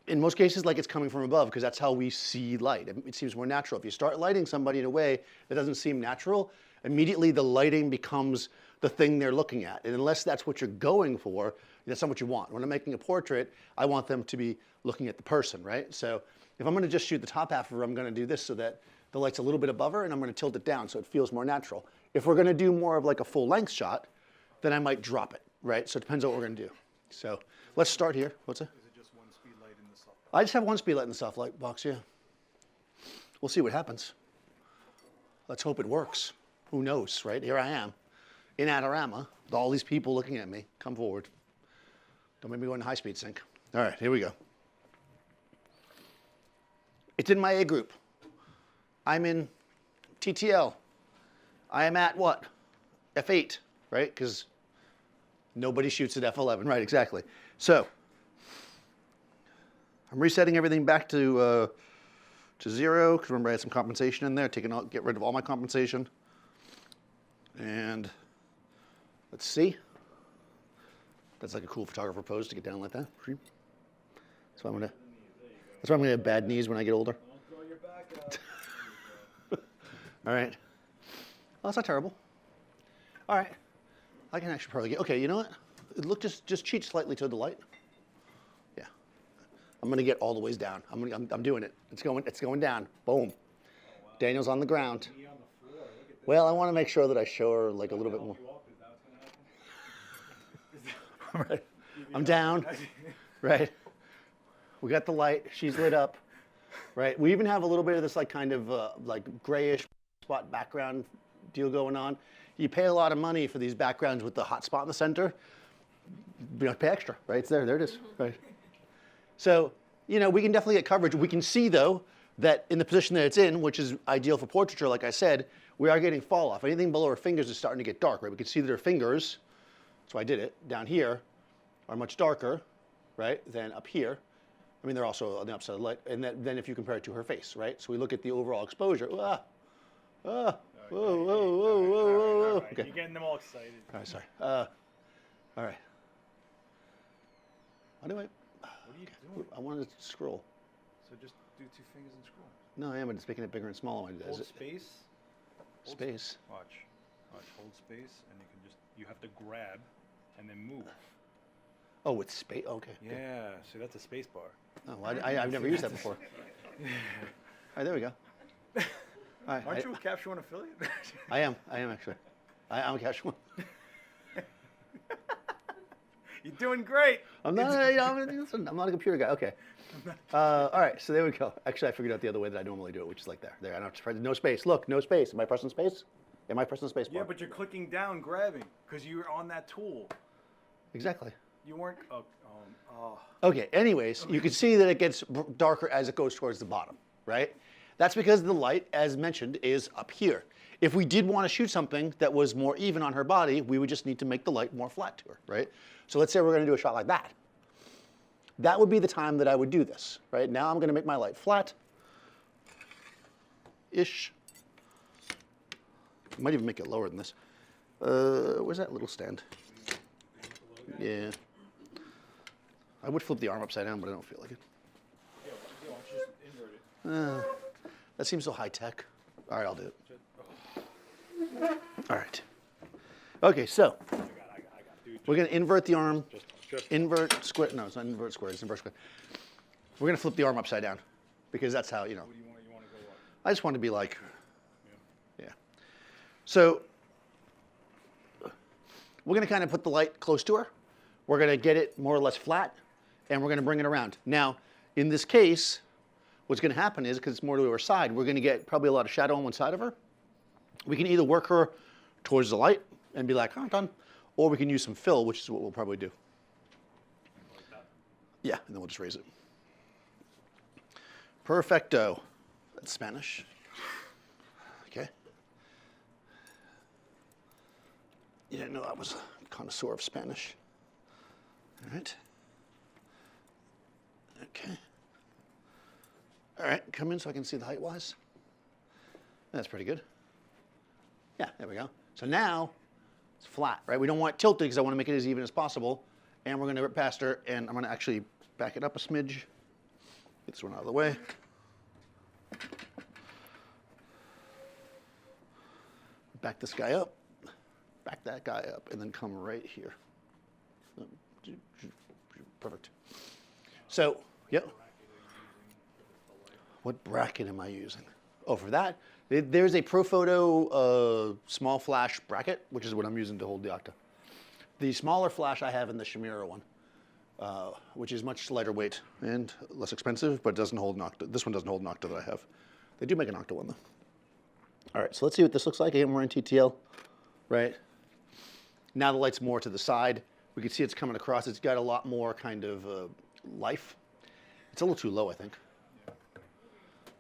in most cases, like it's coming from above, because that's how we see light. It seems more natural. If you start lighting somebody in a way that doesn't seem natural, immediately the lighting becomes the thing they're looking at. And unless that's what you're going for, that's not what you want. When I'm making a portrait, I want them to be looking at the person, right? So if I'm going to just shoot the top half of her, I'm going to do this so that the light's a little bit above her, and I'm going to tilt it down so it feels more natural. If we're going to do more of like a full-length shot, then I might drop it, right? So it depends on what we're going to do. So let's start here. What's that? Is it just one speed light in the soft box? I just have one speed light in the soft light box, yeah. We'll see what happens. Let's hope it works. Who knows, right? Here I am in Adorama with all these people looking at me. Come forward. Don't make me go into high-speed sync. All right, here we go. It's in my A group. I'm in TTL. I am at what? F8, right? Because nobody shoots at F11, right? Exactly. So I'm resetting everything back to 0, because remember I had some compensation in there. Get rid of all my compensation. And let's see. That's like a cool photographer pose to get down like that. That's why I'm gonna have bad knees when I get older. Don't throw your back out. All right. Well, that's not terrible. All right. I can actually probably get. Okay, you know what? Look, just cheat slightly to the light. Yeah. I'm gonna get all the ways down. I'm doing it. It's going down. Boom. Oh, wow. Daniel's on the ground. Me on the floor. Look at this. Well, I want to make sure that I show her like a little bit more. Right. I'm down. Right. We got the light. She's lit up. Right. We even have a little bit of this like kind of like grayish spot background deal going on. You pay a lot of money for these backgrounds with the hot spot in the center. You have to pay extra, right? It's there. There it is. Right. So, you know, we can definitely get coverage. We can see though that in the position that it's in, which is ideal for portraiture, like I said, we are getting fall off. Anything below her fingers is starting to get dark, right? We can see that her fingers, that's why I did it, down here are much darker, right, than up here. I mean, they're also on the upside of the light. And then if you compare it to her face, right? So we look at the overall exposure. Whoa, whoa, whoa, whoa, whoa. Okay. You're getting them all excited. All right, sorry. All right. How do I? What are you doing? I wanted to scroll. So just do 2 fingers and scroll. No, I am, but it's making it bigger and smaller when it does Hold it. space. Space. Watch. Hold space, and you have to grab, and then move. Oh, with space. Okay. Yeah. See, that's a space bar. Oh, well, I've never used that before. All right, there we go. All right, Aren't you a Capture One affiliate? I am actually. I'm a Capture One. You're doing great. I'm not. Listen, I'm not a computer guy. Okay. All right. So there we go. Actually, I figured out the other way that I normally do it, which is like there. There. I don't have to. No space. Look, no space. Am I pressing space? Am I pressing space bar? Yeah, but you're clicking down, grabbing, because you're on that tool. Exactly. You weren't. Okay. Anyways, you can see that it gets darker as it goes towards the bottom, right? That's because the light, as mentioned, is up here. If we did want to shoot something that was more even on her body, we would just need to make the light more flat to her, right? So let's say we're going to do a shot like that. That would be the time that I would do this, right? Now I'm going to make my light flat-ish. I might even make it lower than this. Where's that little stand? Yeah. I would flip the arm upside down, but I don't feel like it. Yeah, why don't you just invert it? That seems so high tech. All right, I'll do it. All right. Okay, so I got dude. we're going to invert the arm. Just Invert square. No, it's not invert square. It's invert square. We're going to flip the arm upside down because that's how, you know. What do you want? You want to go what? I just want to be like, yeah. So we're going to kind of put the light close to her. We're going to get it more or less flat, and we're going to bring it around. Now, in this case, what's going to happen is, because it's more to her side, we're going to get probably a lot of shadow on one side of her. We can either work her towards the light and be like, oh, I'm done, or we can use some fill, which is what we'll probably do. Like that. Yeah, and then we'll just raise it. Perfecto. That's Spanish. Okay. You didn't know I was a connoisseur of Spanish. All right. Okay. All right, come in so I can see the height-wise. That's pretty good. Yeah, there we go. So now it's flat, right? We don't want it tilted because I want to make it as even as possible. And we're going to rip past her, and I'm going to actually back it up a smidge. Get this one out of the way. Back this guy up, back that guy up, and then come right here. Perfect. So, yep. What bracket am I using? Oh, for that, there's a Profoto small flash bracket, which is what I'm using to hold the Octa. The smaller flash I have in the Shimura one, which is much lighter weight and less expensive, but doesn't hold an Octa. This one doesn't hold an Octa that I have. They do make an Octa one, though. All right, so let's see what this looks like. Again, we're in TTL, right? Now the light's more to the side. We can see it's coming across. It's got a lot more kind of life. It's a little too low, I think. I'm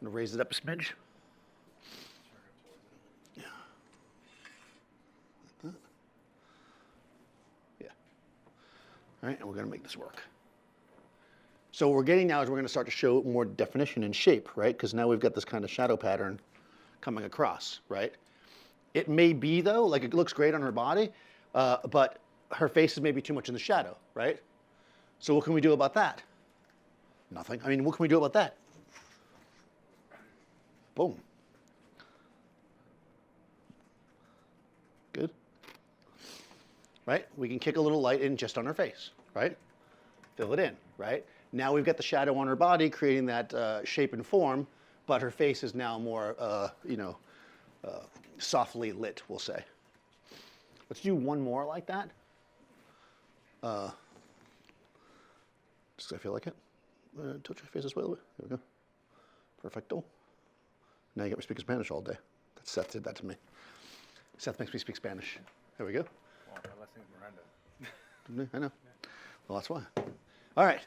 gonna raise it up a smidge. Yeah. Like that. Yeah. All right, and we're gonna make this work. So what we're getting now is we're gonna start to show more definition and shape, right? Because now we've got this kind of shadow pattern coming across, right? It may be, though, like it looks great on her body, but her face is maybe too much in the shadow, right? So what can we do about that? Nothing. I mean, what can we do about that? Boom. Good. Right? We can kick a little light in just on her face, right? Fill it in, right? Now we've got the shadow on her body creating that shape and form, but her face is now more, softly lit, we'll say. Let's do one more like that. Just 'cause I feel like it. Touch your face this way a little bit. There we go. Perfecto. Now you get me speaking Spanish all day. Seth did that to me. Seth makes me speak Spanish. There we go. Well, my last name's Miranda. I know. Well, that's why. All right.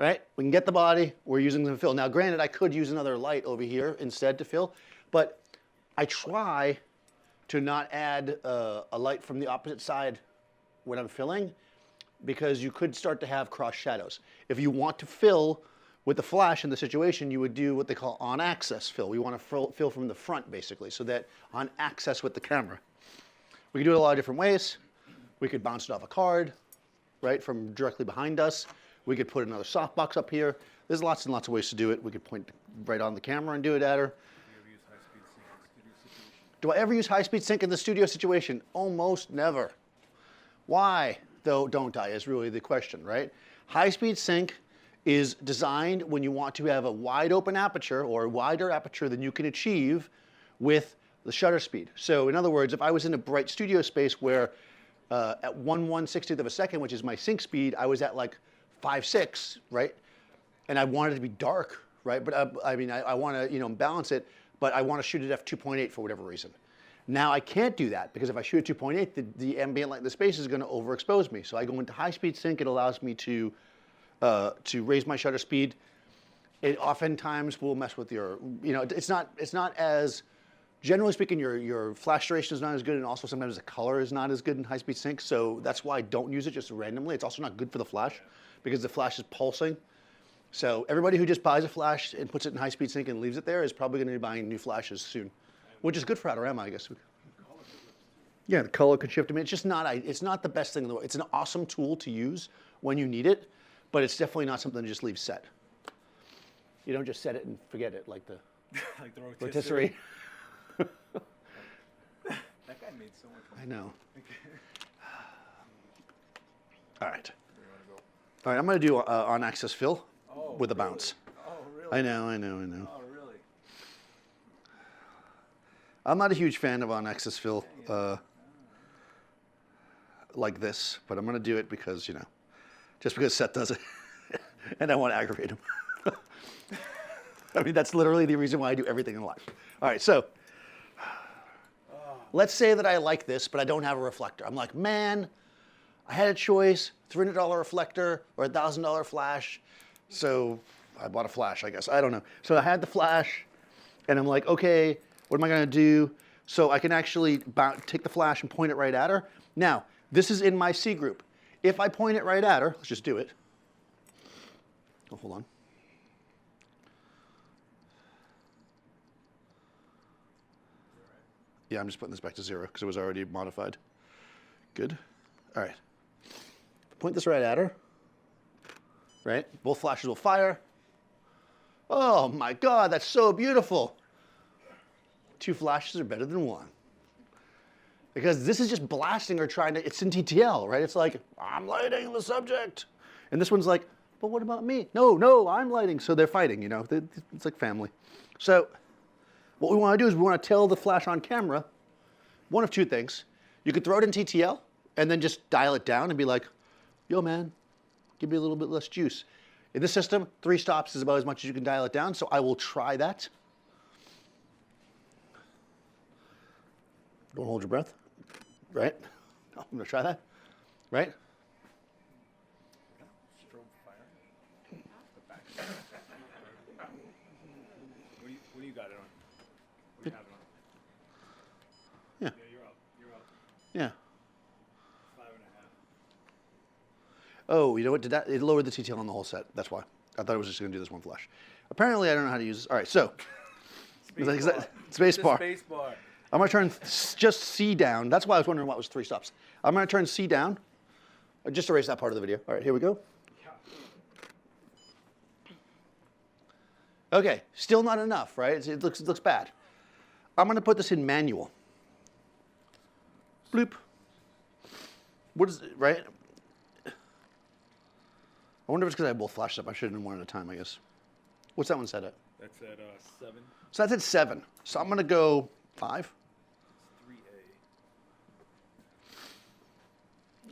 All right. We can get the body. We're using them to fill. Now, granted, I could use another light over here instead to fill, but I try to not add a light from the opposite side when I'm filling, because you could start to have cross shadows. If you want to fill with the flash in the situation, you would do what they call on-axis fill. We want to fill from the front, basically, so that on axis with the camera. We can do it a lot of different ways. We could bounce it off a card, right, from directly behind us. We could put another softbox up here. There's lots and lots of ways to do it. We could point right on the camera and do it at her. Do I ever use high-speed sync in the studio situation? Almost never. Why, though, don't I, is really the question, right? High-speed sync is designed when you want to have a wide open aperture or a wider aperture than you can achieve with the shutter speed. So in other words, if I was in a bright studio space where at 1/160th of a second, which is my sync speed, I was at like 5.6, right? And I wanted it to be dark, right? But I want to, balance it, but I want to shoot it at f2.8 for whatever reason. Now I can't do that because if I shoot at 2.8, the ambient light in the space is going to overexpose me. So I go into high-speed sync. It allows me to raise my shutter speed. It oftentimes will mess with your, it's not as, generally speaking, your flash duration is not as good, and also sometimes the color is not as good in high-speed sync. So that's why I don't use it just randomly. It's also not good for the flash because the flash is pulsing. So everybody who just buys a flash and puts it in high-speed sync and leaves it there is probably going to be buying new flashes soon, which is good for Adorama, I guess. Yeah, the color can shift. I mean, it's not the best thing in the world. It's an awesome tool to use when you need it, but it's definitely not something to just leave set. You don't just set it and forget it like the like the rotisserie. That guy made so much money. I know. All right. All right, I'm going to do on-axis fill with a bounce. Oh, really? I know. Oh, really? I'm not a huge fan of on-axis fill like this, but I'm going to do it because, just because Seth does it, and I want to aggravate him. I mean, that's literally the reason why I do everything in life. All right, so let's say that I like this, but I don't have a reflector. I'm like, man, I had a choice, $300 reflector or $1,000 flash, so I bought a flash, I guess. I don't know. So I had the flash, and I'm like, okay, what am I going to do? So I can actually take the flash and point it right at her. Now, this is in my C group. If I point it right at her, let's just do it. Oh, hold on. Yeah, I'm just putting this back to 0 because it was already modified. Good. All right. Point this right at her. Right? Both flashes will fire. Oh my God, that's so beautiful. 2 flashes are better than 1. Because this is just blasting her trying to, it's in TTL, right? It's like, I'm lighting the subject. And this one's like, but what about me? No, I'm lighting. So they're fighting, you know, it's like family. So what we want to do is we want to tell the flash on camera one of 2 things. You could throw it in TTL and then just dial it down and be like, yo man, give me a little bit less juice. In this system, 3 stops is about as much as you can dial it down, so I will try that. Don't hold your breath, right? I'm gonna try that, right? What do you got it on? What do you have it on? Yeah. Yeah, you're up. Yeah. 5.5. Oh, you know what? It lowered the TTL on the whole set. That's why. I thought it was just going to do this one flash. Apparently, I don't know how to use this. All right, so. Space bar. Space bar. I'm going to turn just C down. That's why I was wondering what was 3 stops. I'm going to turn C down. Just erase that part of the video. All right, here we go. Okay, still not enough, right? It looks bad. I'm going to put this in manual. Bloop. What is it, right? I wonder if it's because I have both flashes up. I should have done one at a time, I guess. What's that one set at? That's at 7. So that's at 7. So I'm going to go 5. 3A.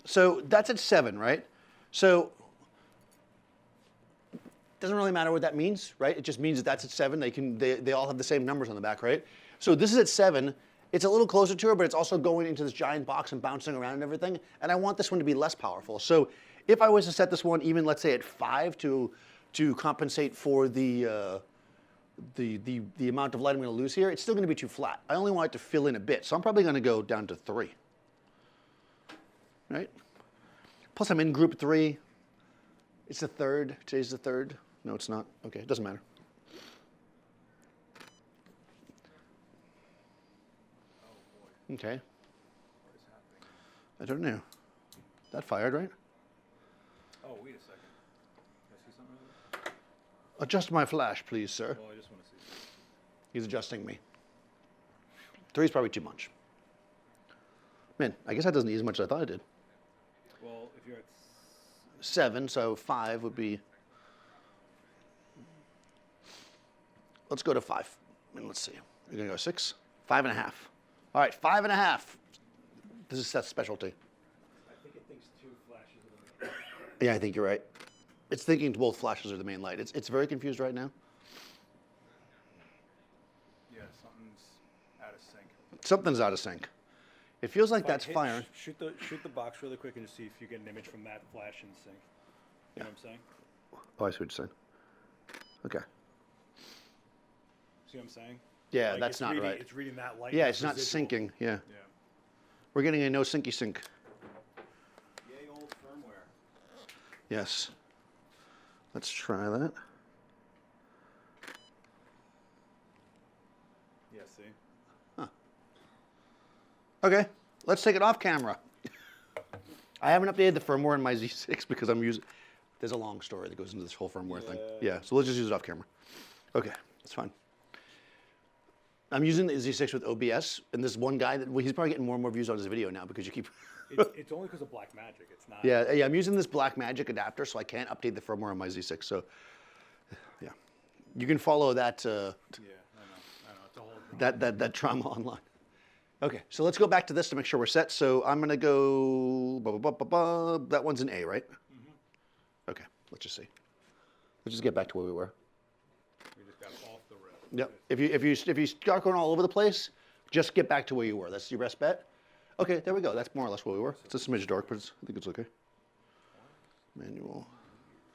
So that's at 7, right? So it doesn't really matter what that means, right? It just means that that's at 7. They all have the same numbers on the back, right? So this is at 7. It's a little closer to her, but it's also going into this giant box and bouncing around and everything. And I want this one to be less powerful. So if I was to set this one even, let's say, at 5 to compensate for the amount of light I'm going to lose here, it's still going to be too flat. I only want it to fill in a bit. So I'm probably going to go down to 3. Right? Plus I'm in group 3. It's the 3rd. Today's the 3rd. No, it's not. Okay, it doesn't matter. Okay. What is happening? I don't know. That fired, right? Oh, wait a second. Can I see something over there? Adjust my flash, please, sir. Well, I just want to see something. He's adjusting me. 3 is probably too much. Man, I guess that doesn't need as much as I thought it did. Well, if you're at 7, so 5 would be... Let's go to 5. And let's see. You're going to go 6? 5.5. All right, 5.5. This is Seth's specialty. I think it thinks 2 flashes of the main. Yeah, I think you're right. It's thinking both flashes are the main light. It's very confused right now. Yeah, something's out of sync. Something's out of sync. It feels like that's firing. Shoot the box really quick and just see if you get an image from that flash in sync. You know what I'm saying? Oh, I see what you're saying. Okay. See what I'm saying? Yeah, Like, that's not reading, right. It's reading that light. Yeah, as it's not residual. syncing. Yeah. Yeah. We're getting a no syncy sync. Yay, old firmware. Yes. Let's try that. Yeah, see? Okay, let's take it off camera. I haven't updated the firmware in my Z6 because I'm using... There's a long story that goes into this whole firmware thing. Yeah, so let's just use it off camera. Okay, that's fine. I'm using the Z6 with OBS, and this one guy, he's probably getting more and more views on his video now because you keep... It's only because of Black Magic. It's not... Yeah, I'm using this Black Magic adapter, so I can't update the firmware on my Z6, so... Yeah. You can follow that... Yeah, I know. It's a whole... that trauma online. Okay, so let's go back to this to make sure we're set. So I'm going to go... That one's an A, right? Mm-hmm. Okay, let's just see. Let's just get back to where we were. We just got off the rip. Yep. If you start going all over the place, just get back to where you were. That's your best bet. Okay, there we go. That's more or less where we were. It's a smidge dark, but I think it's okay. Manual.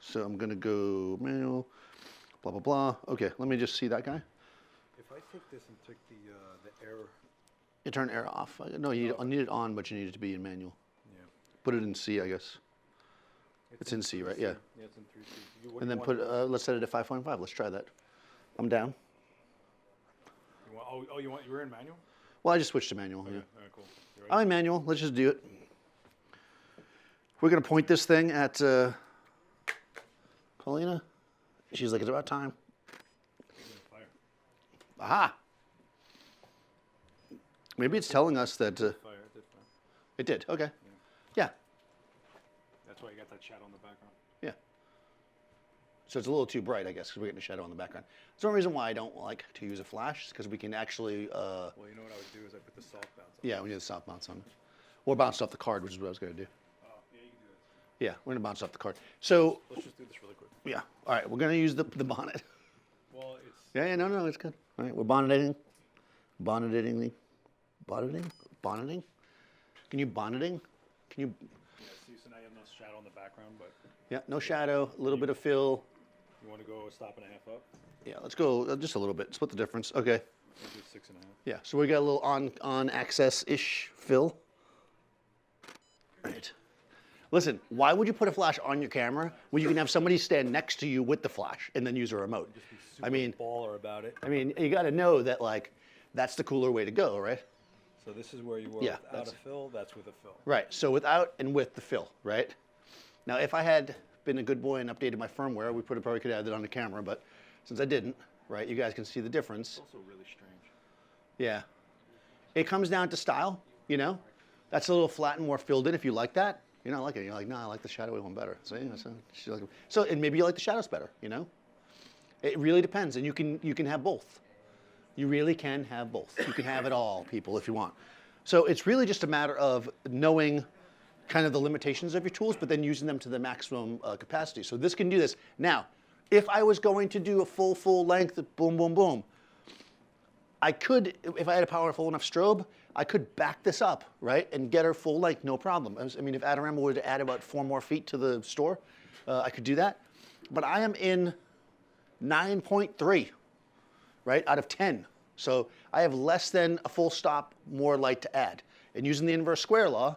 So I'm going to go manual, blah, blah, blah. Okay, let me just see that guy. If I take this and take the error... You turn error off. No, you need it on, but you need it to be in manual. Yeah. Put it in C, I guess. It's in C, right? Yeah. Yeah, it's in 3C. And then let's set it at 5.5. Let's try that. I'm down. You're in manual? Well, I just switched to manual. Okay. Yeah. All right, cool. You ready? I'm in manual. Let's just do it. We're going to point this thing at Paulina. She's like, it's about time. Fire. Aha. Maybe it's telling us that Fire. It did fire. it did. Okay. Yeah. That's why you got that shadow in the background. Yeah. So it's a little too bright, I guess, because we're getting a shadow in the background. That's one reason why I don't like to use a flash, because we can actually. Well, you know what I would do is I put the soft bounce on. Yeah, we need the soft bounce on it. Or bounce off the card, which is what I was going to do. Oh, yeah, you can do that. Yeah, we're going to bounce off the card. So, Let's just do this really quick. yeah. All right, we're going to use the bonnet. Well, it's. Yeah, no, it's good. All right, we're bonneting. Bonneting. Bonneting? Can you bonneting? Can you? Yeah, see, so now you have no shadow in the background, but Yeah, no shadow, a little bit of fill. you want to go a stop and a half up? Yeah, let's go just a little bit. Split the difference. Okay. We'll do 6.5. Yeah, so we got a little on access-ish fill. Right. Listen, why would you put a flash on your camera when you can have somebody stand next to you with the flash and then use a remote? Just be super I mean, baller about it. you got to know that like that's the cooler way to go, right? So this is where you were Yeah, without a fill. That's with a fill. Right. So without and with the fill, right? Now, if I had been a good boy and updated my firmware, we probably could have had it on the camera, but since I didn't, right, you guys can see the difference. It's also really strange. Yeah. It comes down to style, you know? That's a little flat and more filled in if you like that. You don't like it. You're like, no, I like the shadowy one better. So and maybe you like the shadows better, you know? It really depends, and you can have both. You really can have both. You can have it all, people, if you want. So it's really just a matter of knowing kind of the limitations of your tools, but then using them to the maximum capacity. So this can do this. Now, if I was going to do a full length, boom, boom, boom, I could, if I had a powerful enough strobe, I could back this up, right, and get her full length, no problem. I mean, if Adorama were to add about 4 more feet to the store, I could do that. But I am in 9.3, right, out of 10. So I have less than a full stop, more light to add. And using the inverse square law,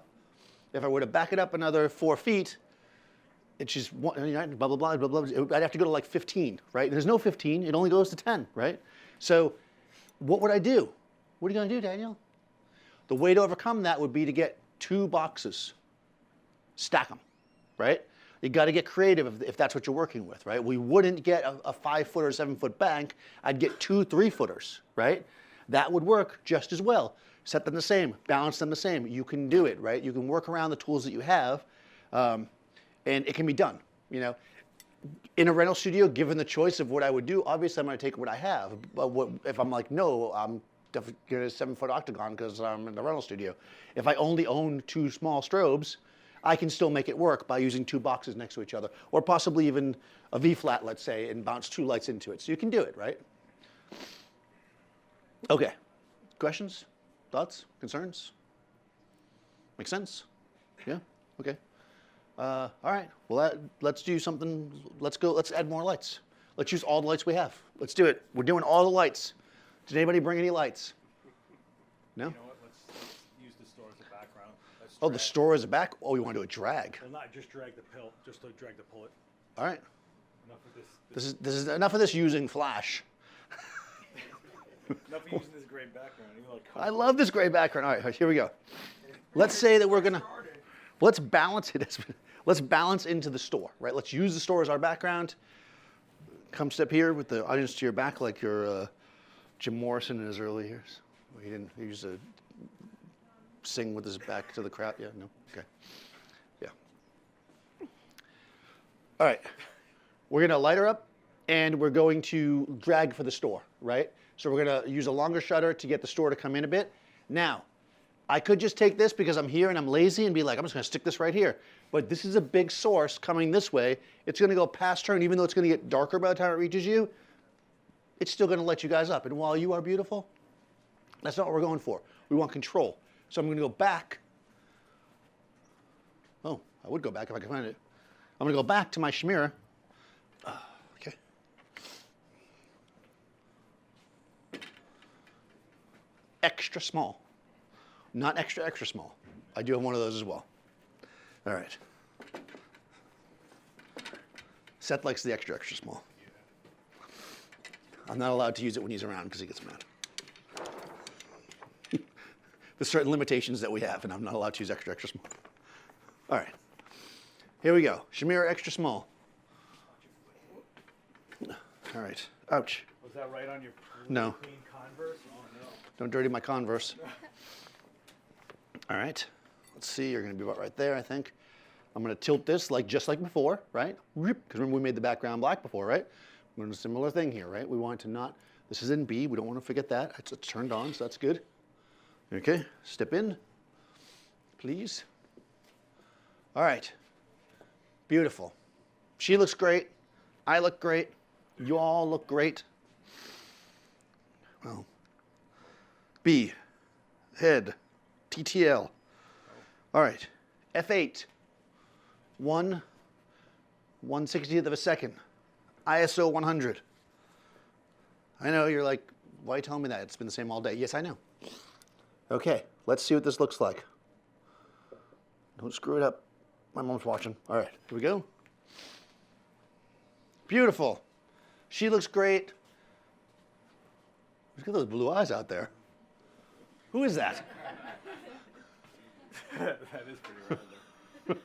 if I were to back it up another 4 feet, it's just blah, blah, blah, blah, blah. I'd have to go to like 15, right? There's no 15. It only goes to 10, right? So what would I do? What are you going to do, Daniel? The way to overcome that would be to get 2 boxes, stack them, right? You got to get creative if that's what you're working with, right? We wouldn't get a 5-foot or 7-foot bank. I'd get 2 3-footers, right? That would work just as well. Set them the same, balance them the same. You can do it, right? You can work around the tools that you have, and it can be done, you know? In a rental studio, given the choice of what I would do, obviously I'm going to take what I have. But if I'm like, no, I'm definitely get a 7-foot octagon because I'm in the rental studio. If I only own 2 small strobes, I can still make it work by using 2 boxes next to each other, or possibly even a V-flat, let's say, and bounce 2 lights into it. So you can do it, right? Okay. Questions? Thoughts? Concerns? Make sense? Yeah? Okay. All right. Well, let's do something. Let's go. Let's add more lights. Let's use all the lights we have. Let's do it. We're doing all the lights. Did anybody bring any lights? No? You know what? Let's use the store as a background. Oh, the store is back? Oh, you want to do a drag? Well, not just drag the pill, just to drag the pullet. All right. Enough of this. This is enough of this using flash. Enough of using this gray background. You're like, I love this gray background. All right, here we go. Let's say that we're gonna. Let's balance it. Let's balance into the store, right? Let's use the store as our background. Come step here with the audience to your back, like your Jim Morrison in his early years. He used to sing with his back to the crowd. Yeah, no, okay, yeah. All right, we're gonna light her up, and we're going to drag for the store, right? So we're gonna use a longer shutter to get the store to come in a bit. Now, I could just take this because I'm here and I'm lazy and be like, I'm just gonna stick this right here. But this is a big source coming this way. It's gonna go past her, and even though it's gonna get darker by the time it reaches you, it's still gonna light you guys up. And while you are beautiful, that's not what we're going for. We want control. So I'm gonna go back. Oh, I would go back if I could find it. I'm gonna go back to my Shimera. Okay. Extra small. Not extra, extra small. I do have one of those as well. All right. Seth likes the extra, extra small. I'm not allowed to use it when he's around because he gets mad. There's certain limitations that we have, and I'm not allowed to use extra small. All right. Here we go. Shamira extra small. All right. Ouch. Was that right on your No. clean Converse? Oh, no. Don't dirty my Converse. All right. Let's see. You're going to be about right there, I think. I'm going to tilt this just like before, right? Because remember we made the background black before, right? We're doing a similar thing here, right? We want it to not, this is in B. We don't want to forget that. It's turned on, so that's good. Okay. Step in, please. All right. Beautiful. She looks great. I look great. You all look great. Well, B, head, TTL. All right, F8, 1/160th of a second, ISO 100. I know you're like, why are you telling me that? It's been the same all day. Yes, I know. Okay, let's see what this looks like. Don't screw it up. My mom's watching. All right, here we go. Beautiful. She looks great. Look at those blue eyes out there. Who is that? That is pretty random.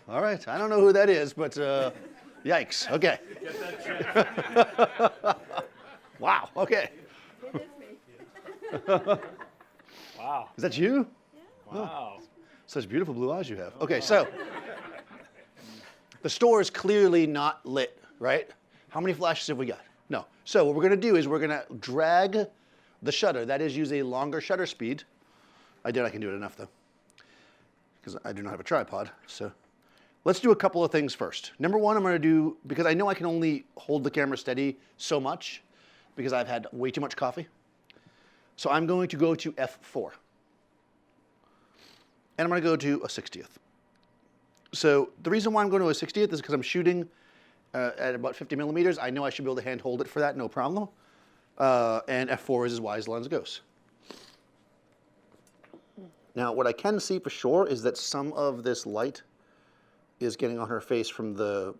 All right, I don't know who that is, but yikes. Okay. Get that check. Wow. Okay. It is me. Wow. Is that you? Wow. Such beautiful blue eyes you have. Okay, so the store is clearly not lit, right? How many flashes have we got? No. So what we're going to do is we're going to drag the shutter. That is, use a longer shutter speed. I can do it enough, though, because I do not have a tripod. So let's do a couple of things first. Number one, I'm going to do, because I know I can only hold the camera steady so much because I've had way too much coffee. So I'm going to go to F4. And I'm going to go to a 60th. So the reason why I'm going to a 60th is because I'm shooting at about 50 millimeters. I know I should be able to hand hold it for that, no problem. And F4 is as wide as the lens goes. Now, what I can see for sure is that some of this light is getting on her face from the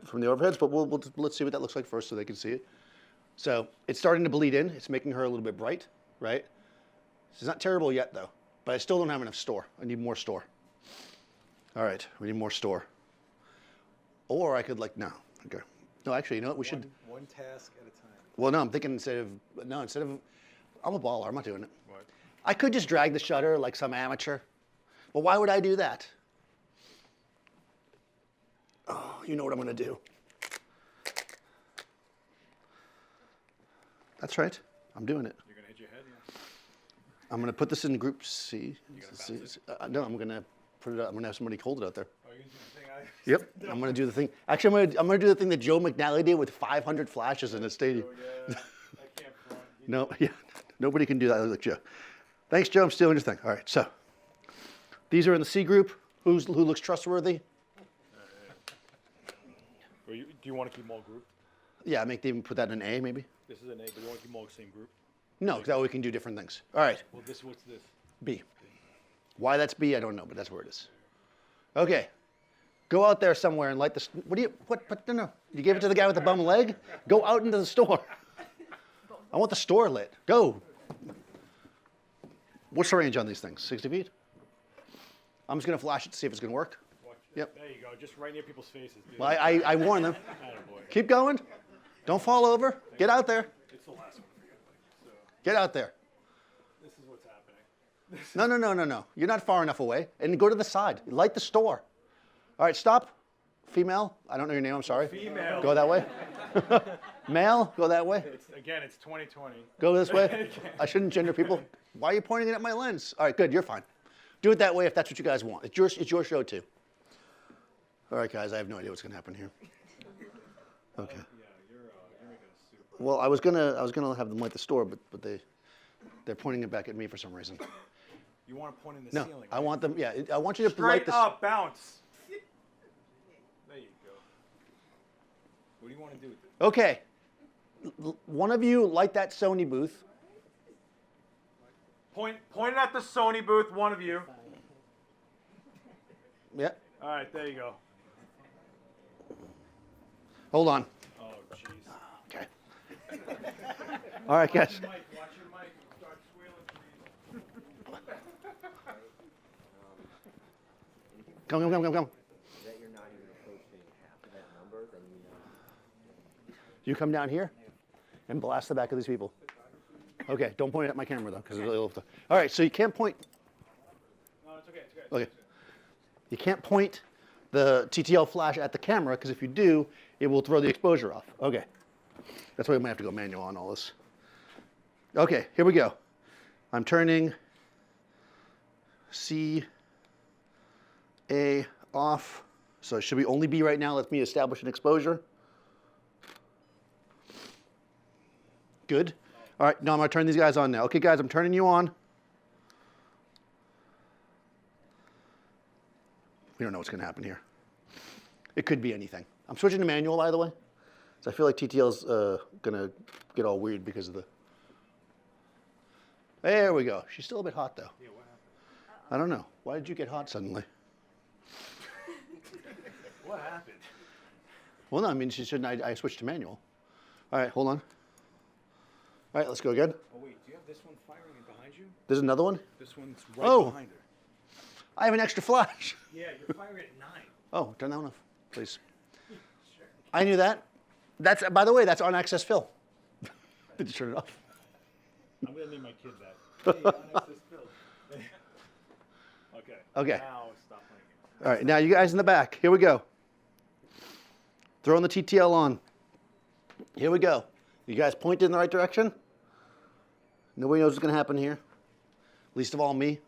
overheads, but let's see what that looks like first so they can see it. So it's starting to bleed in. It's making her a little bit bright, right? It's not terrible yet, though, but I still don't have enough store. I need more store. All right, we need more store. Or I could no, okay. No, actually, you know what, we should. One task at a time. Well, no, I'm thinking instead of, I'm a baller, I'm not doing it. What? I could just drag the shutter like some amateur. Well, why would I do that? Oh, you know what I'm gonna do. That's right, I'm doing it. You're gonna hit your head, yeah. I'm gonna put this in group C. You gonna bounce it? No, I'm gonna put it out. I'm gonna have somebody hold it out there. Oh, you're gonna do the thing Yep, I'm gonna do the thing. Actually, I'm gonna do the thing that Joe McNally did with 500 flashes in a stadium. Oh, yeah. I can't front. No, yeah, nobody can do that like Joe. Thanks, Joe. I'm stealing your thing. All right, so these are in the C group. Who looks trustworthy? Do you want to keep them all grouped? Yeah, make them put that in A, maybe. This is an A, but you want to keep them all the same group? No, because that way we can do different things. All right, Well, what's this? B. Why that's B, I don't know, but that's where it is. Okay, go out there somewhere and light the. No. You gave it to the guy with the bum leg. Go out into the store. I want the store lit. Go. What's the range on these things? 60 feet? I'm just gonna flash it to see if it's gonna work. Watch this. Yep. There you go, just right near people's faces. Dude. Well, I warn them. Attaboy. Keep going. Don't fall over. Get out there. It's the last one for you. So, Get out there. this is what's happening. No. You're not far enough away. And go to the side. Light the store. All right, stop. Female. I don't know your name. I'm sorry. Female. Go that way. Male. Go that way. It's 2020. Go this way. I shouldn't gender people. Why are you pointing it at my lens? All right, good. You're fine. Do it that way if that's what you guys want. It's your show too. All right, guys. I have no idea what's gonna happen here. Okay. Yeah, you're making a soup. Well, I was gonna have them light the store, but they're pointing it back at me for some reason. You want to point in the No, ceiling. I want them. Yeah, I want you to light Straight this. up, bounce. There you go. What do you want to do with it? Okay. One of you light that Sony booth. Point it at the Sony booth, one of you. Yeah. All right, there you go. Hold on. Oh, jeez. Okay. All right, guys. Mike, watch your mic. Come. That you're not even approaching half of that number, then you know. You come down here and blast the back of these people. Okay, don't point it at my camera though, because it'll. All right, so you can't point. No, it's okay. It's good. Okay. You can't point the TTL flash at the camera, because if you do, it will throw the exposure off. Okay. That's why we might have to go manual on all this. Okay, here we go. I'm turning C, A off. So should we only be right now? Let me establish an exposure. Good. All right, now I'm going to turn these guys on now. Okay, guys, I'm turning you on. We don't know what's going to happen here. It could be anything. I'm switching to manual, by the way. So I feel like TTL's going to get all weird because of the... There we go. She's still a bit hot, though. Yeah, what happened? I don't know. Why did you get hot suddenly? What happened? Well, no, I mean, she shouldn't. I switched to manual. All right, hold on. All right, let's go again. Oh, wait. Do you have this one firing behind you? There's another one? This one's right behind her. I have an extra flash. Yeah, you're firing at 9. Oh, turn that one off, please. Sure. I knew that. That's, by the way, that's on access fill. Did you turn it off? I'm going to name my kid that. Hey, on access fill. Okay. Okay. Now stop playing it. All right, now you guys in the back. Here we go. Throwing the TTL on. Here we go. You guys pointed in the right direction? Nobody knows what's going to happen here. Least of all me.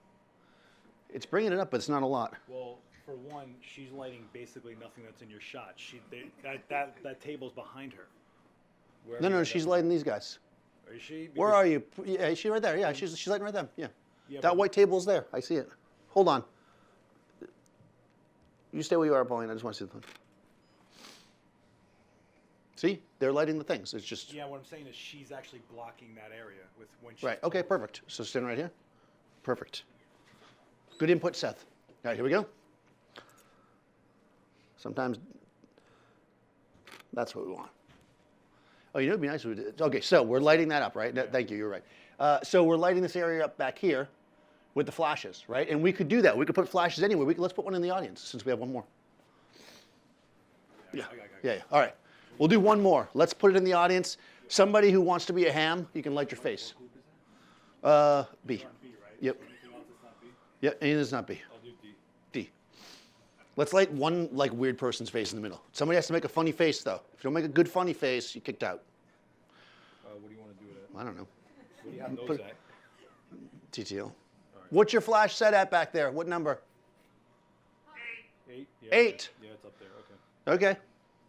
It's bringing it up, but it's not a lot. Well, for one, she's lighting basically nothing that's in your shot. That table's behind her. No, she's lighting these guys. Is she? Because Where are you? Yeah, is she right there? Yeah, she's lighting right them. Yeah. Yeah, That but- white table's there. I see it. Hold on. You stay where you are, Pauline. I just want to see the thing. See? They're lighting the things. It's just... Yeah, what I'm saying is she's actually blocking that area with when she's... Right. Okay, perfect. So stand right here. Perfect. Good input, Seth. All right, here we go. Sometimes that's what we want. Oh, you know, it'd be nice if we did. Okay, so we're lighting that up, right? Thank you, you're right. So we're lighting this area up back here with the flashes, right? And we could do that. We could put flashes anywhere. Let's put one in the audience since we have one more. Yeah. Yeah. All right. We'll do one more. Let's put it in the audience. Somebody who wants to be a ham, you can light your face. B. B, right? Yep. Anything else that's not B? Yep, and it's not B. I'll do D. D. Let's light one like weird person's face in the middle. Somebody has to make a funny face though. If you don't make a good funny face, you're kicked out. What do you want to do with it? I don't know. What do you have those at? TTL. Right. What's your flash set at back there? What number? 8? Yeah, 8. Yeah, it's up there. Okay. Okay.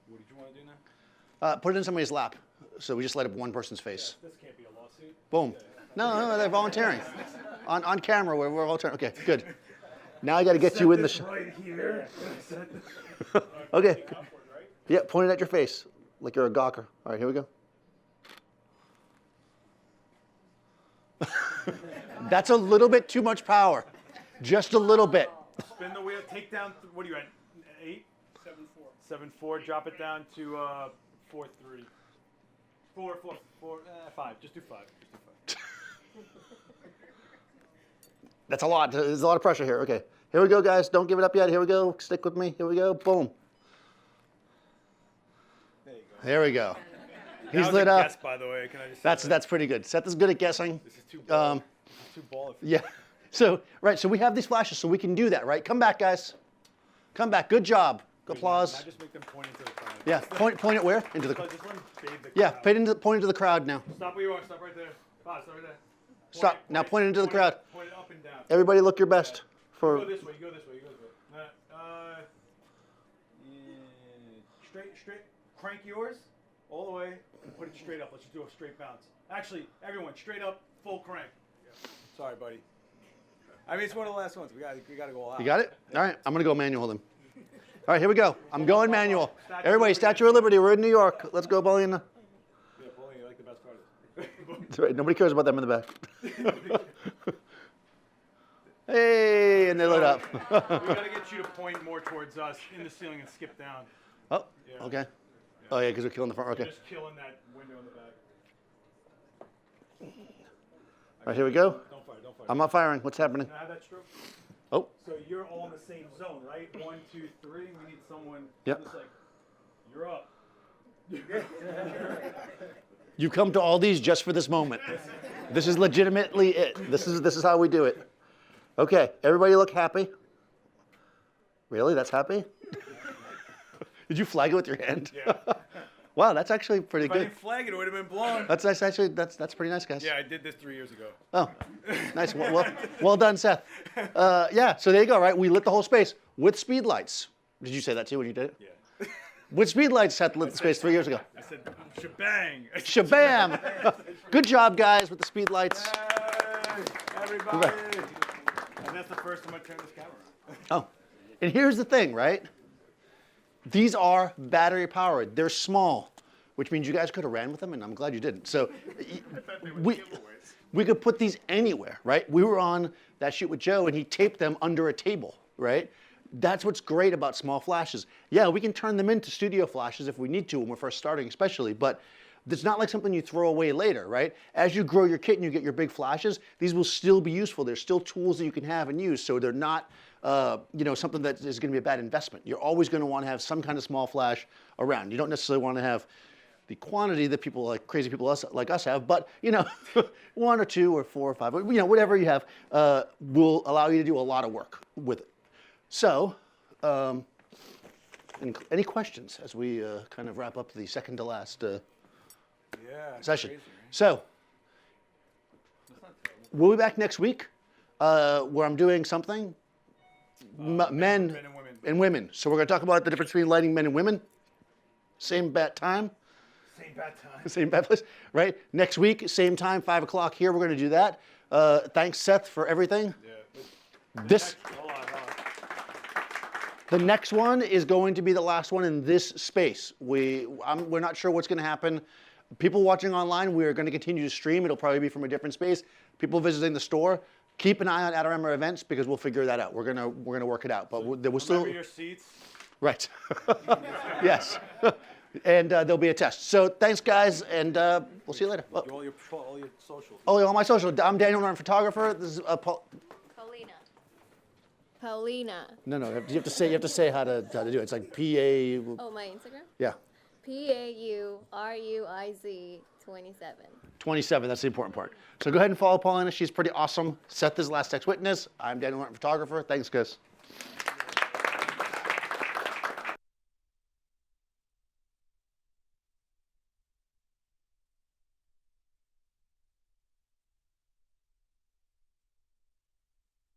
What did you want to do now? Put it in somebody's lap. So we just light up one person's face. This can't be a lawsuit. Boom. No, they're volunteering. On camera, we're volunteering. Okay, good. Now I got to get you in the shot. Right here. Okay. Yeah, point it at your face like you're a gawker. All right, here we go. That's a little bit too much power. Just a little bit. Spin the wheel. Take down. What are you at? 8? 7-4. 7-4. Drop it down to 4-3. 4. 5. Just do 5. That's a lot. There's a lot of pressure here. Okay. Here we go, guys. Don't give it up yet. Here we go. Stick with me. Here we go. Boom. There you go. There we go. That He's was lit a up. guess, by the way. Can I just say That's pretty good. Seth is good at guessing. This is too baller. This is too baller. Yeah. So, right. So we have these flashes, so we can do that, right? Come back, guys. Come back. Good job. Applause. Now just make them point into the crowd. Yeah. Point it where? Into the. Just let them bathe the Yeah. crowd. Point into the crowd now. Stop where you are. Stop right there. Stop right there. Stop. Now point into the crowd. Point it up and down. Everybody, look your best. Go For this way. You go this way. You go this way. Straight. Crank yours all the way and put it straight up. Let's just do a straight bounce. Actually, everyone, straight up, full crank. Sorry, buddy. I mean, it's one of the last ones. We got to go all out. you got it. All right. I'm gonna go manual then. All right. Here we go. I'm going manual. Everybody, Statue of Liberty. We're in New York. Let's go, Paulina. Yeah, bowling, you like the best part. That's right. Nobody cares about them in the back. Hey, and they lit up. We got to get you to point more towards us in the ceiling and skip down. Oh, Yeah. okay. Oh yeah, because we're killing the front. You're Okay. just killing that window in the back. All right, here we go. Don't fire. I'm not firing. What's happening? Can I have that stroke? Oh, So you're all in the same zone, right? 1, 2, 3. We need someone. Yep. Just like, you're up. you come to all these just for this moment. This is legitimately it. This is how we do it. Okay, everybody look happy. Really? That's happy? Did you flag it with your hand? Yeah. Wow, that's actually pretty If I good. didn't flag it, it would have been blown. That's nice, actually. That's pretty nice, guys. Yeah, I did this 3 years ago. Oh, nice. Well done, Seth. Yeah, so there you go, right? We lit the whole space with speed lights. Did you say that too when you did it? Yeah. With speed lights, Seth lit the space 3 years ago. I said, shebang. Shabam! Good job, guys, with the speed lights. Hey, everybody. And that's the first time I turned this camera on. Oh, and here's the thing, right? These are battery powered. They're small, which means you guys could have ran with them, and I'm glad you didn't. So we could put these anywhere, right? We were on that shoot with Joe, and he taped them under a table, right? That's what's great about small flashes. Yeah, we can turn them into studio flashes if we need to when we're first starting especially, but it's not like something you throw away later, right? As you grow your kit and you get your big flashes, these will still be useful. They're still tools that you can have and use, so they're not something that is going to be a bad investment. You're always going to want to have some kind of small flash around. You don't necessarily want to have the quantity that people like crazy people like us have, but 1 or 2 or 4 or 5, whatever you have will allow you to do a lot of work with it. So, any questions as we kind of wrap up the second to last session? Crazy, right? So, we'll be back next week where I'm doing something. Men and women. So we're going to talk about the difference between lighting men and women. Same bat time. Same bad time. Same bad place. Right? Next week, same time, 5 o'clock here. We're going to do that. Thanks, Seth, for everything. Yeah. Hold on. The next one is going to be the last one in this space. We're not sure what's going to happen. People watching online, we're going to continue to stream. It'll probably be from a different space. People visiting the store, keep an eye on Adorama events because we'll figure that out. We're gonna work it out. But there will still Remember your seats. right. Yes. And there'll be a test. So thanks, guys, and we'll see you later. Oh, All your socials. all my social. I'm Daniel Norton Photographer. This is Paul. Paulina. No. You have to say how to do it. It's like P-A. Oh, my Instagram? Yeah. PAURUIZ 27. 27, that's the important part. So go ahead and follow Paulina. She's pretty awesome. Seth is Last Text Witness. I'm Daniel Norton Photographer. Thanks, guys.